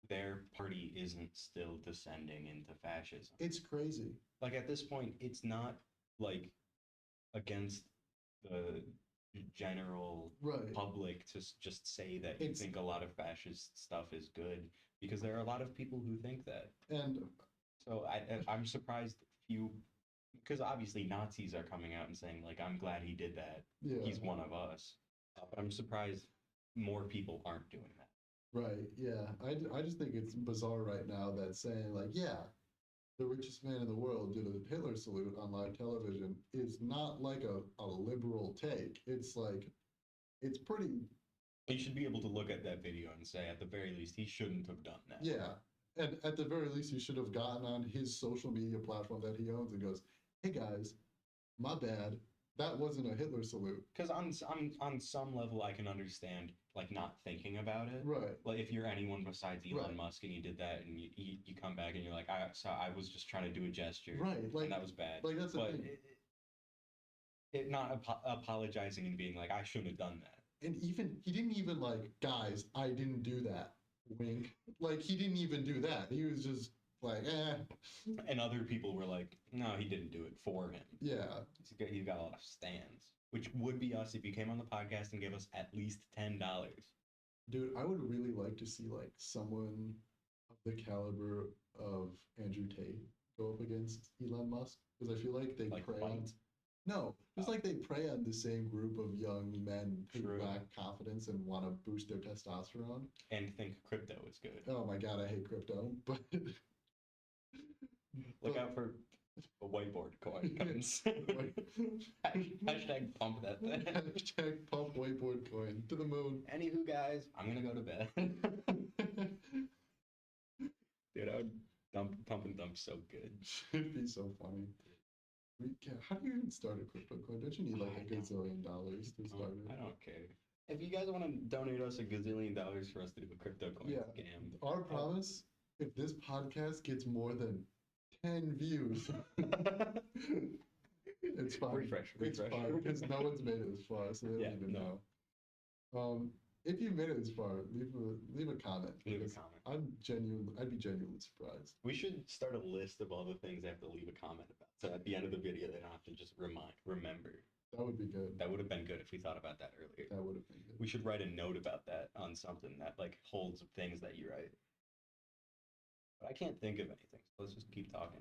their party isn't still descending into fascism.
It's crazy.
Like at this point, it's not like against the general
Right.
public to just say that you
It's-
think a lot of fascist stuff is good because there are a lot of people who think that.
And
So I'm surprised few, because obviously Nazis are coming out and saying like, I'm glad he did that.
yeah.
He's one of us. But I'm surprised more people aren't doing that.
Right, yeah. I just think it's bizarre right now that saying, like, yeah, the richest man in the world did a Hitler salute on live television is not like a liberal take. It's like, it's pretty,
You should be able to look at that video and say, at the very least, he shouldn't have done that.
yeah. And at the very least, he should have gotten on his social media platform that he owns and goes, hey guys, my bad. That wasn't a Hitler salute.
Because on some level, I can understand like not thinking about it.
Right.
Like if you're anyone besides Elon
Right.
Musk and you did that and you come back and you're like, I was just trying to do a gesture.
Right. Like,
and that was bad.
like that's the
But
thing.
it not apologizing and being like, I shouldn't have done that.
And even he didn't even like, guys, I didn't do that. Wink. Like he didn't even do that. He was just like, eh.
And other people were like, no, he didn't do it for him.
Yeah.
He's got a lot of stands, which would be us if you came on the podcast and gave us at least $10.
Dude, I would really like to see like someone of the caliber of Andrew Tate go up against Elon Musk because I feel like they
Like
prey on.
fight?
No, just like they prey on the same group of young men who
True.
lack confidence and want to boost their testosterone.
And think crypto is good.
Oh my god, I hate crypto, but
Look out for a whiteboard coin comes. Hashtag pump that thing.
Hashtag pump whiteboard coin to the moon.
Anywho, guys, I'm gonna go to bed. Dude, I would pump and dump so good.
It'd be so funny. How do you even start a crypto coin? Don't you need like a gazillion dollars to start it?
I don't care. If you guys want to donate us $1 gazillion for us to do a crypto coin
Yeah.
scam,
Our promise, if this podcast gets more than 10 views, it's fine.
Refresh.
It's fine because no one's made it this far, so they don't even know. If you made it this far, leave a comment.
Leave a comment.
I'd be genuinely surprised.
We should start a list of all the things they have to leave a comment about. So at the end of the video, they don't have to just remember.
That would be good.
That would have been good if we thought about that earlier.
That would have been good.
We should write a note about that on something that like holds things that you write. But I can't think of anything, so let's just keep talking.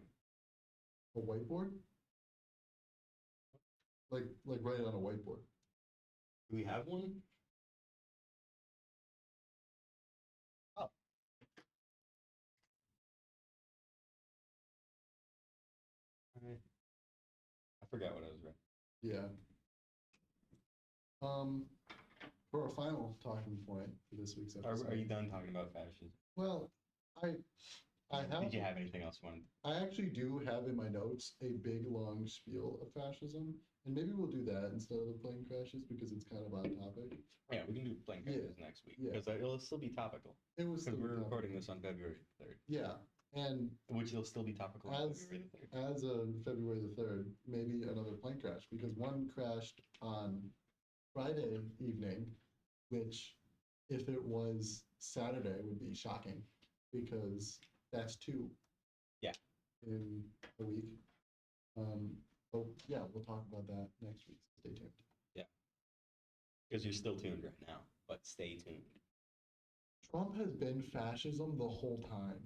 A whiteboard? Like write it on a whiteboard.
Do we have one? Oh. All right. I forgot what I was writing.
Yeah. For our final talking point for this week's episode.
Are you done talking about fascism?
Well, I have.
Did you have anything else you wanted?
I actually do have in my notes a big long spiel of fascism, and maybe we'll do that instead of the plane crashes because it's kind of on topic.
Yeah, we can do plane crashes next week because it'll still be topical.
It was
because we're recording this on February 3rd.
Yeah, and
which will still be topical on February the 3rd.
As of February the 3rd, maybe another plane crash because one crashed on Friday evening, which if it was Saturday would be shocking because that's two.
Yeah.
In a week. But yeah, we'll talk about that next week. Stay tuned.
Yeah. Because you're still tuned right now, but stay tuned.
Trump has been fascism the whole time.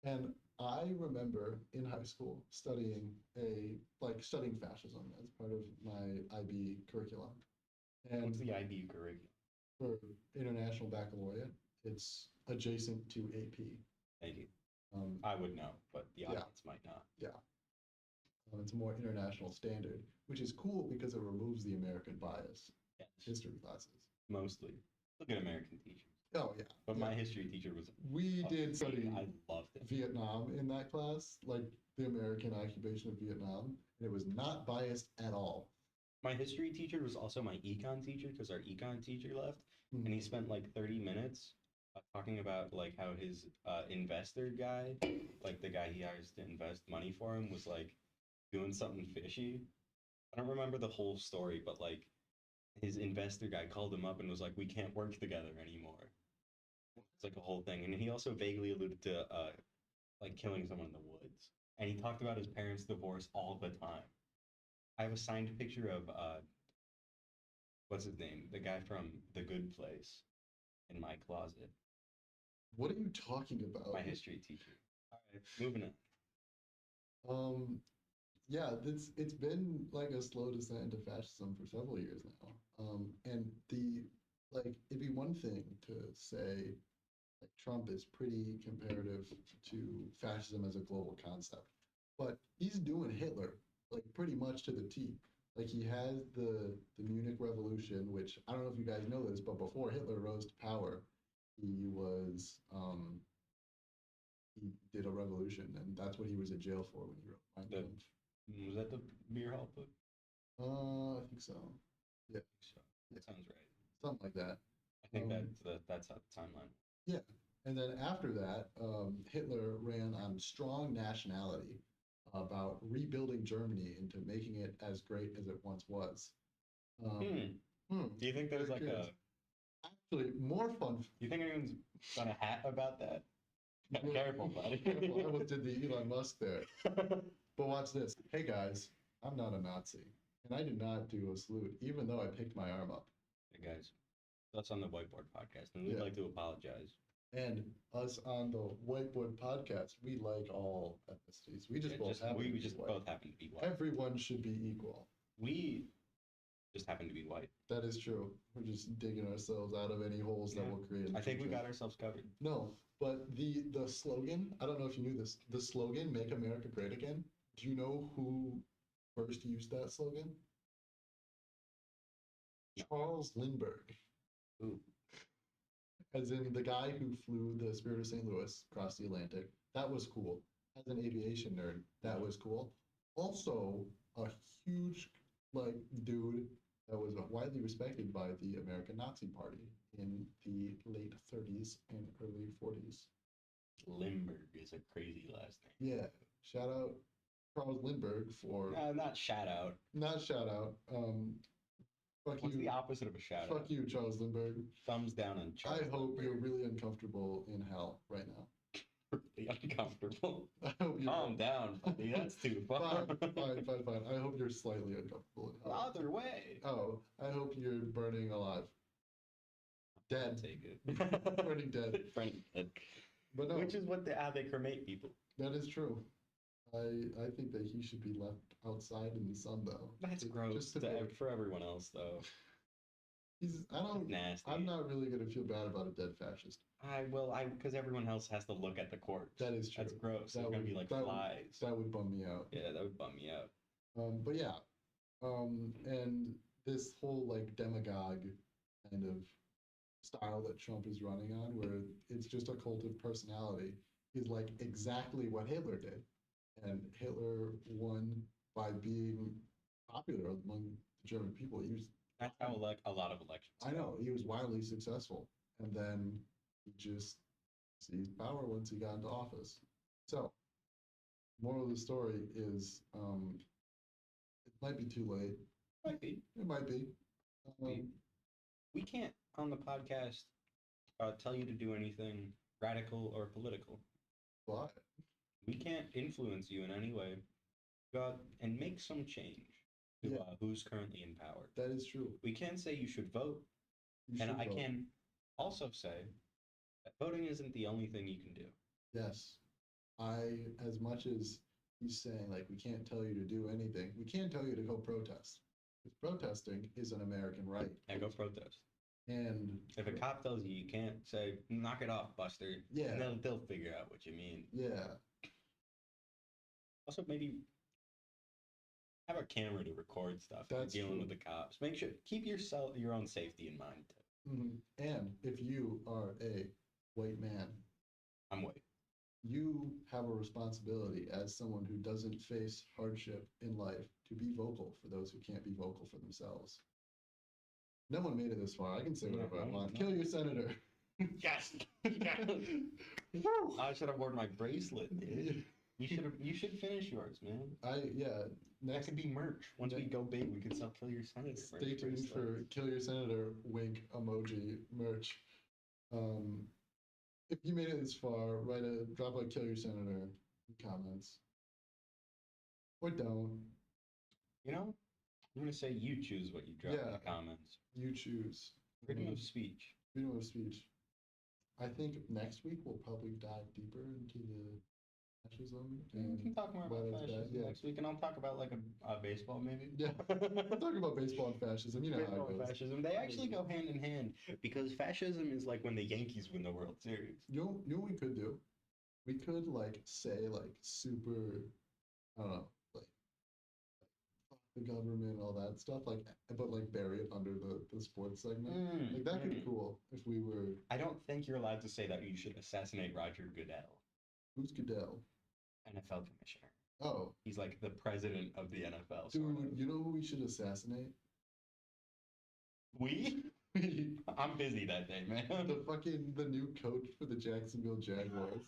And I remember in high school studying fascism as part of my IB curriculum. And
what's the IB curriculum?
For International Baccalaureate, it's adjacent to AP.
Thank you. I would know, but the audience might not.
Yeah. It's a more international standard, which is cool because it removes the American bias.
Yes.
History classes.
Mostly. Look at American teachers.
Oh, yeah.
But my history teacher was...
We did study
I loved it.
Vietnam in that class, like the American occupation of Vietnam, and it was not biased at all.
My history teacher was also my econ teacher because our econ teacher left, and he spent like 30 minutes talking about like how his investor guy, like the guy he hires to invest money for him, was like doing something fishy. I don't remember the whole story, but like his investor guy called him up and was like, "We can't work together anymore." It's like a whole thing, and he also vaguely alluded to like killing someone in the woods, and he talked about his parents' divorce all the time. I have a signed picture of what's his name, the guy from The Good Place, in my closet.
What are you talking about?
My history teacher. All right, moving
on. Yeah, it's been like a slow descent into fascism for several years now. And it'd be one thing to say like Trump is pretty comparative to fascism as a global concept, but he's doing Hitler like pretty much to the T. Like he has the Munich Revolution, which I don't know if you guys know this, but before Hitler rose to power, he did a revolution, and that's what he was in jail for when he wrote Mein Kampf.
Was that the beer hall book?
I think so. Yeah.
So. That sounds right.
Something like that.
I think that's how the timeline.
Yeah. And then after that, Hitler ran on strong nationality about rebuilding Germany into making it as great as it once was.
Do you think there's like
actually more fun?
Do you think anyone's got a hat about that? Careful, buddy.
Careful. I almost did the Elon Musk there. But watch this. Hey guys, I'm not a Nazi, and I did not do a salute, even though I picked my arm up.
Hey guys, that's on the WhiteBoard podcast, and we'd like to apologize.
And us on the WhiteBoard podcast, we like all ethnicities. We just both happen
to be white.
Everyone should be equal.
We just happen to be white.
That is true. We're just digging ourselves out of any holes that we'll create.
I think we got ourselves covered.
No, but the slogan, I don't know if you knew this, the slogan, "Make America Great Again," do you know who first used that slogan? Charles Lindbergh.
Ooh.
As in the guy who flew the Spirit of St. Louis across the Atlantic. That was cool. As an aviation nerd, that was cool. Also, a huge like dude that was widely respected by the American Nazi Party in the late 30s and early 40s.
Limburg is a crazy last name.
Yeah, shout out Charles Lindbergh for
Not shout out.
not shout out. Fuck
What's
you.
the opposite of a shout
Fuck
out?
you, Charles Lindbergh.
Thumbs down on Charles.
I hope
Lindbergh.
you're really uncomfortable in hell right now.
Really uncomfortable.
I hope you're
Calm down, buddy. That's too far.
fine. I hope you're slightly uncomfortable in hell.
Other way.
Oh, I hope you're burning alive.
I'll
Dead.
take it.
Burning dead.
Burning dead.
But no,
Which is what how they cremate people.
that is true. I think that he should be left outside in the sun though.
That's gross
Just to
for everyone else, though.
Nasty. I'm not really gonna feel bad about a dead fascist.
Because everyone else has to look at the corpse.
That is true.
That's gross.
That
There's gonna
would-
be like
that would-
flies.
That would bum me out.
Yeah, that would bum me out.
But yeah, and this whole like demagogue kind of style that Trump is running on, where it's just a cult of personality, is like exactly what Hitler did, and Hitler won by being popular among the German people. He was,
That's how a lot of elections.
I know, he was wildly successful, and then he just seized power once he got into office. So, moral of the story is, it might be too late.
Might be.
It might be.
We can't on the podcast tell you to do anything radical or political.
But
We can't influence you in any way. Go out and make some change to
Yeah.
Who's currently in power.
that is true.
We can say you should vote,
You
and
should
I
vote.
can also say that voting isn't the only thing you can do.
Yes. As much as he's saying, like, we can't tell you to do anything, we can tell you to go protest. Because protesting is an American right.
And go protest.
And
If a cop tells you, you can't say, knock it off, Buster.
Yeah.
And they'll figure out what you mean.
yeah,
Also, maybe have a camera to record stuff if
That's
you're dealing
true.
with the cops. Make sure, keep your own safety in mind.
and if you are a white man,
I'm white.
you have a responsibility as someone who doesn't face hardship in life to be vocal for those who can't be vocal for themselves. No one made it this far. I can say whatever I
No,
want.
no.
Kill your senator.
Yes. I should have worn my bracelet, dude. You should finish yours, man. That
Next,
could be merch. Once we go big, we could sell Kill Your Senator merch.
stay tuned
bracelets.
for Kill Your Senator wink emoji merch. If you made it this far, drop a Kill Your Senator in comments. Or don't.
You know, I'm gonna say you choose what you drop in
Yeah.
the comments.
You choose.
Freedom of speech.
Freedom of speech. I think next week we'll probably dive deeper into the fascism.
We can
And
talk more
why
about
that's bad,
fascism
yeah.
next week, and I'll talk about like a baseball maybe.
Yeah, we'll talk about baseball and fascism. You know how
Baseball
it
and
goes.
fascism. They actually go hand in hand because fascism is like when the Yankees win the World Series.
You know what we could do? We could like say like super, I don't know, like fuck the government, all that stuff, like, but like bury it under the sports segment. Like that could be cool if we were.
I don't think you're allowed to say that you should assassinate Roger Goodell,
Who's Goodell?
NFL commissioner.
Oh,
He's like the president of the NFL.
dude,
Sort of.
you know who we should assassinate?
We?
the
I'm busy that day, man.
new coach for the Jacksonville Jaguars.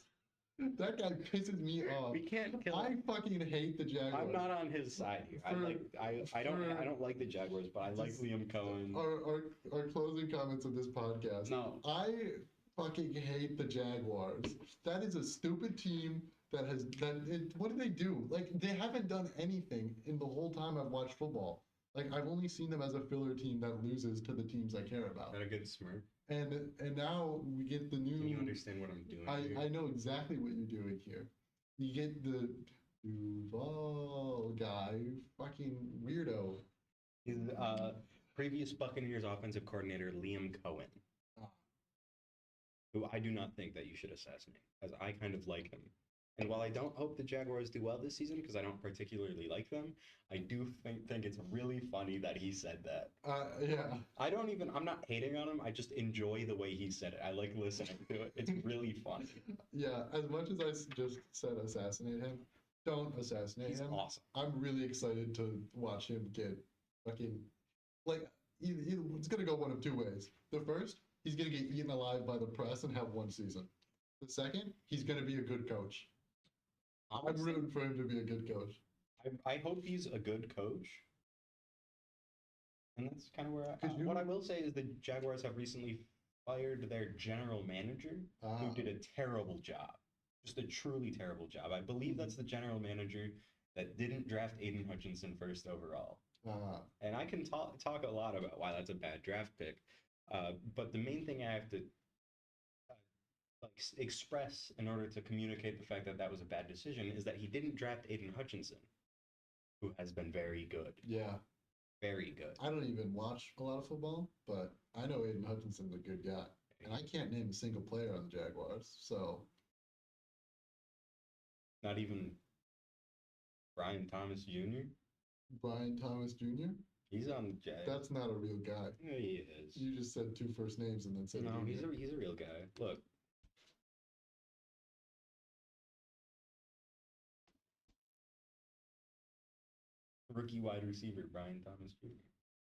That guy pisses me off.
We can't kill
I
him.
fucking hate the Jaguars.
I'm not on his side here. I don't like the Jaguars, but I like
Just-
Liam Cohen.
Our closing comments of this podcast.
No.
I fucking hate the Jaguars. That is a stupid team what do they do? Like, they haven't done anything in the whole time I've watched football. Like, I've only seen them as a filler team that loses to the teams I care about.
Got a good smirk.
And now we get the new.
Can you understand what I'm doing here?
I know exactly what you're doing here. You get the Duval guy, fucking weirdo.
He's previous Buccaneers offensive coordinator Liam Cohen,
Ah.
who I do not think that you should assassinate, as I kind of like him. And while I don't hope the Jaguars do well this season, because I don't particularly like them, I do think it's really funny that he said that.
Yeah.
I'm not hating on him, I just enjoy the way he said it. I like listening to it. It's really funny.
Yeah, as much as just said assassinate him, Don't assassinate
He's
him.
awesome.
I'm really excited to watch him get fucking like it's gonna go one of two ways. The first, he's gonna get eaten alive by the press and have one season. The second, he's gonna be a good coach. I'm
Honestly,
rooting for him to be a good coach.
I hope he's a good coach. And that's kind of where
What
I will say is the Jaguars have recently fired their general manager, who did a terrible job. Just a truly terrible job. I believe that's the general manager that didn't draft Aiden Hutchinson first overall. And I can talk a lot about why that's a bad draft pick. But the main thing I have to express in order to communicate the fact that that was a bad decision is that he didn't draft Aiden Hutchinson, who has been very good.
Yeah.
Very good.
I don't even watch a lot of football, but I know Aiden Hutchinson's a good guy. And I can't name a single player on the Jaguars, so.
Not even Brian Thomas Jr.?
Brian Thomas Jr.?
He's on the Jags.
That's not a real guy.
Yeah, he is.
You just said two first names and then said
no,
Jr.
he's a real guy. Look. Rookie wide receiver, Brian Thomas Jr.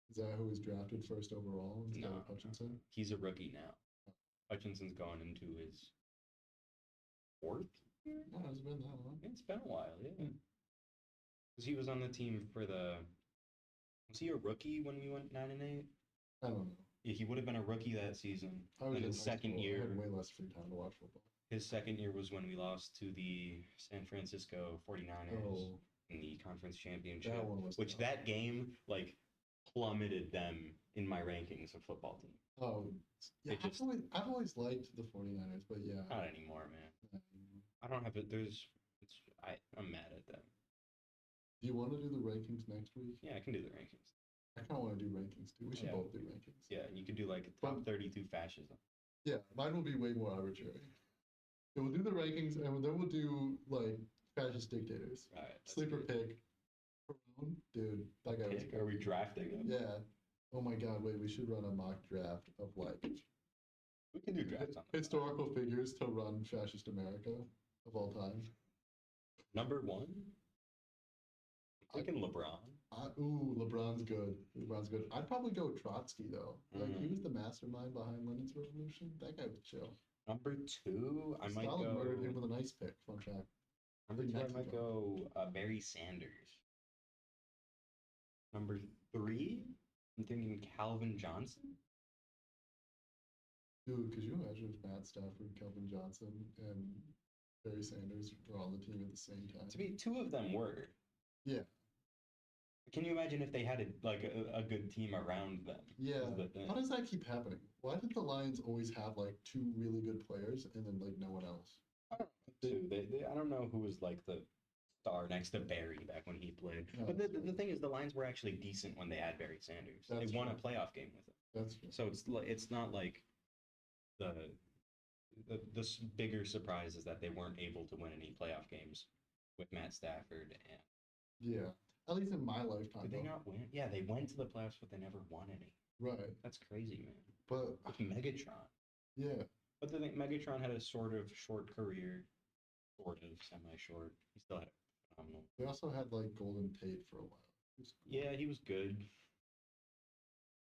Is that who was drafted first overall instead of Hutchinson?
He's a rookie now. Hutchinson's gone into his fourth year?
No, it's been that long.
It's been a while, yeah. Because he was on the team for the... Was he a rookie when we went 9-8?
I don't know.
Yeah, he would have been a rookie that season.
I was
And
in
his
high
second
school.
year...
I had way less free time to watch football.
His second year was when we lost to the San Francisco 49ers in the conference championship.
That one was
which
tough.
that game, like, plummeted them in my rankings of football team.
Oh, yeah.
It just-
I've always liked the 49ers, but yeah.
Not anymore, man. I don't have it. I'm mad at them.
Do you want to do the rankings next week?
Yeah, I can do the rankings.
I kind of want to do rankings too. We should
Yeah.
both do rankings.
Yeah, you could do like a top 32 fascism.
Yeah, mine will be way more arbitrary. So we'll do the rankings, and then we'll do like fascist dictators.
All right. that's
Sleeper
good.
pick. Dude, that guy was
Pick?
good.
Are we drafting them?
Yeah. Oh my God! Wait, we should run a mock draft of like
We can do drafts on them.
historical figures to run fascist America of all time.
Number 1? I'm thinking LeBron.
LeBron's good. LeBron's good. I'd probably go with Trotsky though. Like he was the mastermind behind Lenin's revolution. That guy was chill.
Number 2, I might
Stalin
go.
murdered him with a nice pick. Fun fact.
Number 2, I might
Mexico.
go Barry Sanders. Number 3, I'm thinking Calvin Johnson.
Dude, could you imagine if Matt Stafford, Kelvin Johnson, and Barry Sanders were on the team at the same time?
To be 2 of them were.
Yeah.
Can you imagine if they had a good team around them?
Yeah.
Is the thing.
How does that keep happening? Why did the Lions always have like 2 really good players and then like no one else?
I don't know. I don't know who was like the star next to Barry back when he played.
No,
But
that's
the thing is, the Lions were actually decent when they had Barry Sanders.
That's
They won a
true.
playoff game with him.
That's true.
So it's not like the bigger surprise is that they weren't able to win any playoff games with Matt Stafford. And
Yeah. At least in my lifetime.
did they
though.
not win? Yeah, they went to the playoffs, but they never won any.
Right.
That's crazy, man.
But
With Megatron.
yeah.
But the thing, Megatron had a sort of short career, sort of semi-short. He still had a phenomenal.
They also had like Golden Tate for a while. He was cool.
Yeah, he was good.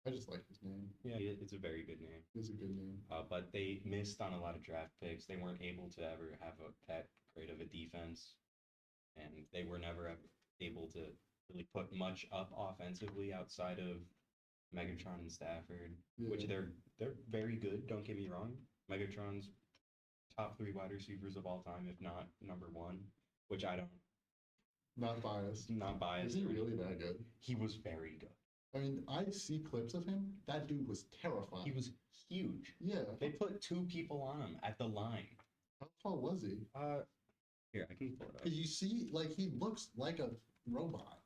I just like his name.
Yeah, it's a very good name.
It's a good name.
But they missed on a lot of draft picks. They weren't able to ever have that great of a defense, and they were never able to really put much up offensively outside of Megatron and Stafford, which
Yeah.
they're very good. Don't get me wrong. Megatron's top 3 wide receivers of all time, if not number 1, which I don't.
Not biased.
Not biased.
Is he
or
really
anything.
that good?
He was very good.
I mean, I see clips of him. That dude was terrifying.
He was huge.
Yeah.
They put 2 people on him at the line.
How tall was he?
Here, I can pull it up.
You see, like he looks like a robot.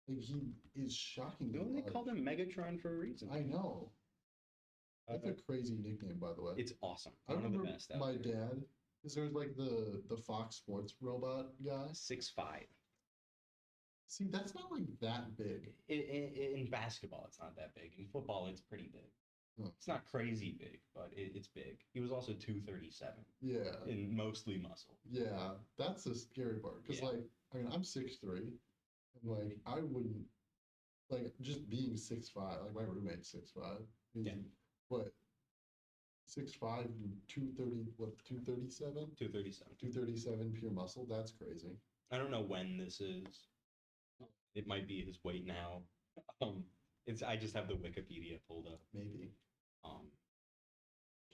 Like he is shockingly
No, they
large.
called him Megatron for a reason.
I know. That's a crazy nickname, by the way.
It's awesome.
I
One of the
remember
best out
my
there.
dad, because there was like the Fox Sports robot guy.
6'5".
See, that's not like that big.
In basketball, it's not that big. In football, it's pretty big.
Oh.
It's not crazy big, but it's big. He was also 237
Yeah.
and mostly muscle.
Yeah, that's the scary part. Because
Yeah.
like I mean, I'm 6'3", and like I wouldn't like just being 6'5". Like my roommate's 6'5". He's
Yeah.
what 6'5" and 230, what 237?
237.
237 pure muscle. That's crazy.
I don't know when this is. It might be his weight now. It's I just have the Wikipedia pulled up.
Maybe.
Um,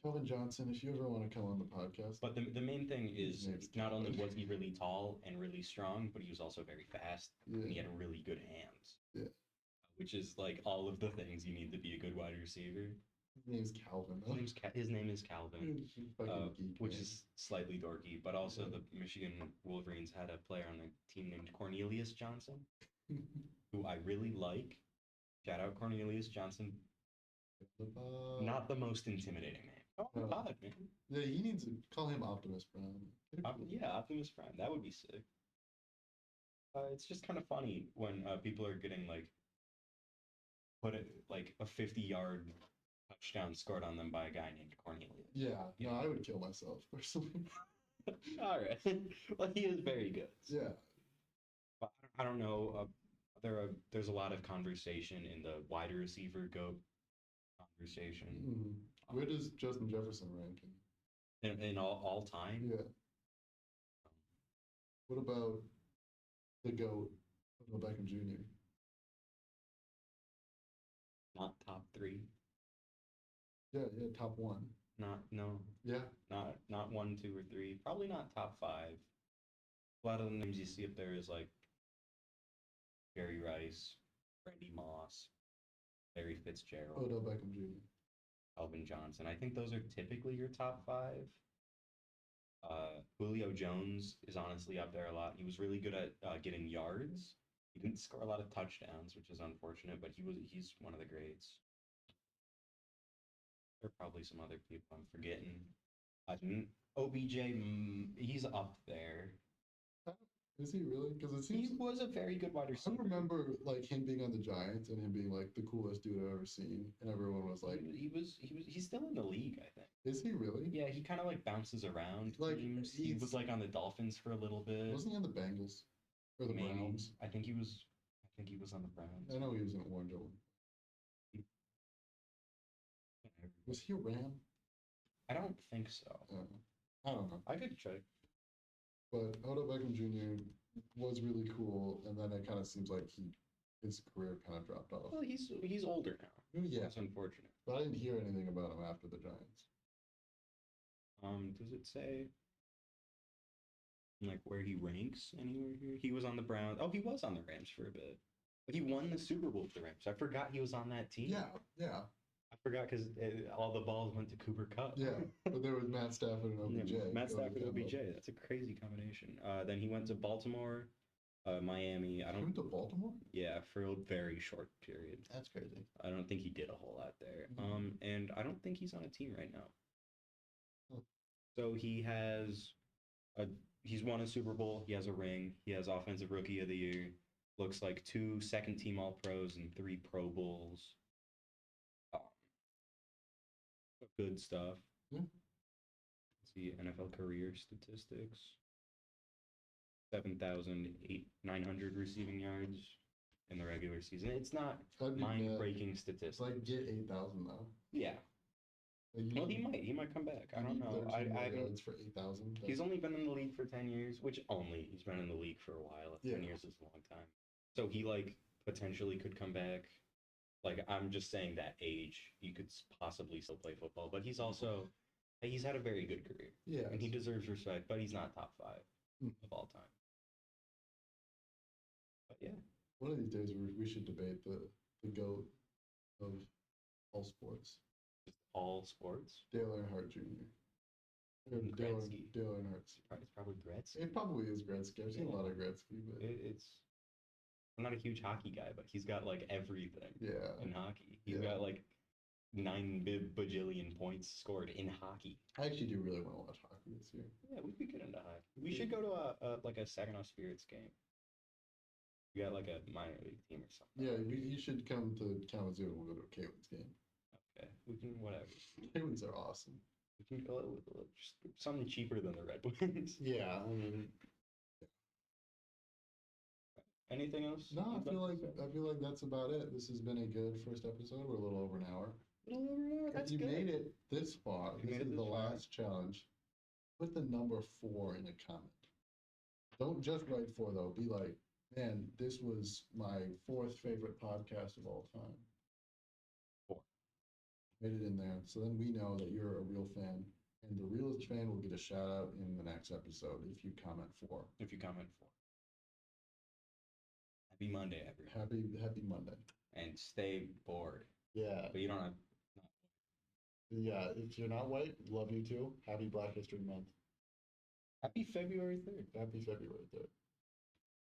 Calvin Johnson, if you ever want to come on the podcast.
but the main thing is
His name's
not only
Calvin.
was he really tall and really strong, but he was also very fast and he
Yeah.
had really good hands.
Yeah.
Which is like all of the things you need to be a good wide receiver.
His name's Calvin.
His name is Calvin,
Fucking geek,
which
man.
is slightly dorky, but also
Yeah.
the Michigan Wolverines had a player on the team named Cornelius Johnson, who I really like. Shout out Cornelius Johnson. Not the most intimidating name. Oh,
No.
God, man.
Yeah, he needs to call him Optimus Prime.
Yeah, Optimus Prime. That would be sick. It's just kind of funny when people are getting like put it like a 50-yard touchdown scored on them by a guy named Cornelius.
Yeah,
Yeah.
no, I would kill myself personally.
All right. Well, he is very good.
Yeah.
But I don't know. There's a lot of conversation in the wide receiver GOAT conversation.
Mm-hmm. Where does Justin Jefferson rank
In all time?
Yeah. What about the GOAT, Odell Beckham Jr.?
Not top 3.
Yeah, top 1.
No.
Yeah.
Not 1, 2, or 3. Probably not top 5. A lot of the names you see up there is like Jerry Rice, Randy Moss, Larry Fitzgerald,
Odell Beckham Jr.
Calvin Johnson. I think those are typically your top 5. Julio Jones is honestly up there a lot. He was really good at getting yards. He didn't score a lot of touchdowns, which is unfortunate, but he's one of the greats. There are probably some other people I'm forgetting. OBJ, he's up there.
Is he really? Because it
He
seems
was a very good wide
I
receiver.
remember like him being on the Giants and him being like the coolest dude I've ever seen, and everyone was like,
He's still in the league, I think.
"Is he really?"
Yeah, he kind of like bounces around
Like,
teams. He
he's-
was like on the Dolphins for a little bit.
Wasn't he on the Bengals or the
Maybe.
Browns?
I think he was on the Browns.
I know he was an orange one. Was he a Ram?
I don't think so.
I don't know.
I could check.
But Odell Beckham Jr. was really cool, and then it kind of seems like his career kind of dropped off.
Well, he's older now.
Yeah,
That's unfortunate.
but I didn't hear anything about him after the Giants.
Does it say like where he ranks anywhere here? He was on the Browns. Oh, he was on the Rams for a bit. But he won the Super Bowl with the Rams. I forgot he was on that team.
Yeah.
I forgot because all the balls went to Cooper Kupp.
Yeah, but there was Matt Stafford and OBJ.
Yeah, Matt Stafford and
going to
OBJ. That's a crazy combination. Then he went to Baltimore, Miami.
He went to Baltimore?
Yeah, for a very short period.
That's crazy.
I don't think he did a whole lot there.
Mhm.
And I don't think he's on a team right now.
Huh.
So he's won a Super Bowl. He has a ring. He has Offensive Rookie of the Year. Looks like 2 second-team All-Pros and 3 Pro Bowls. Good stuff.
Yeah.
Let's see NFL career statistics. 7,900 receiving yards in the regular season. It's not
That'd be bad.
mind-breaking statistics.
It's like get 8,000 though.
Yeah.
Like
Well, he might come back. I don't know. I haven't.
yards for 8,000.
He's only been in the league for 10 years, which he's been in the league for a while. 10
Yeah.
years is a long time. So he like potentially could come back. Like I'm just saying that age, you could possibly still play football, but he's had a very good career.
Yeah.
And he deserves respect, but he's not top 5
Hmm.
of all time. But yeah.
One of these days we should debate the GOAT of all sports.
Just all sports.
Dale Earnhardt Jr. Or
Gretzky.
Dale Earnhardt.
It's probably Gretzky.
It probably is Gretzky. I've seen a lot of Gretzky, but
I'm not a huge hockey guy, but he's got like everything
yeah.
in hockey. He's
Yeah.
got like 9 bajillion points scored in hockey.
I actually do really want to watch hockey this year.
Yeah, we could get into hockey. We should go to a Saginaw Spirits game. We got like a minor league team or something.
Yeah, you should come to Kalamazoo and we'll go to a Caitlin's game.
Okay, we can whatever.
Caitlin's are awesome.
We can go with just something cheaper than the Red Wings.
Yeah, I mean,
Anything else?
No,
you'd like to say?
I feel like that's about it. This has been a good first episode. We're a little over an hour.
A little over an hour,
If
that's
you
good.
made it this far,
If you
this
made it
is the
this far.
last challenge. Put the number 4 in the comment. Don't just write 4 though. Be like, man, this was my 4th favorite podcast of all time.
4.
Made it in there. So then we know that you're a real fan. And the realest fan will get a shout out in the next episode if you comment 4.
If you comment 4. Happy Monday, everyone.
Happy Monday.
And stay bored.
Yeah.
But you don't have.
Yeah. If you're not white, love you too. Happy Black History Month.
Happy February 3rd.
Happy February 3rd.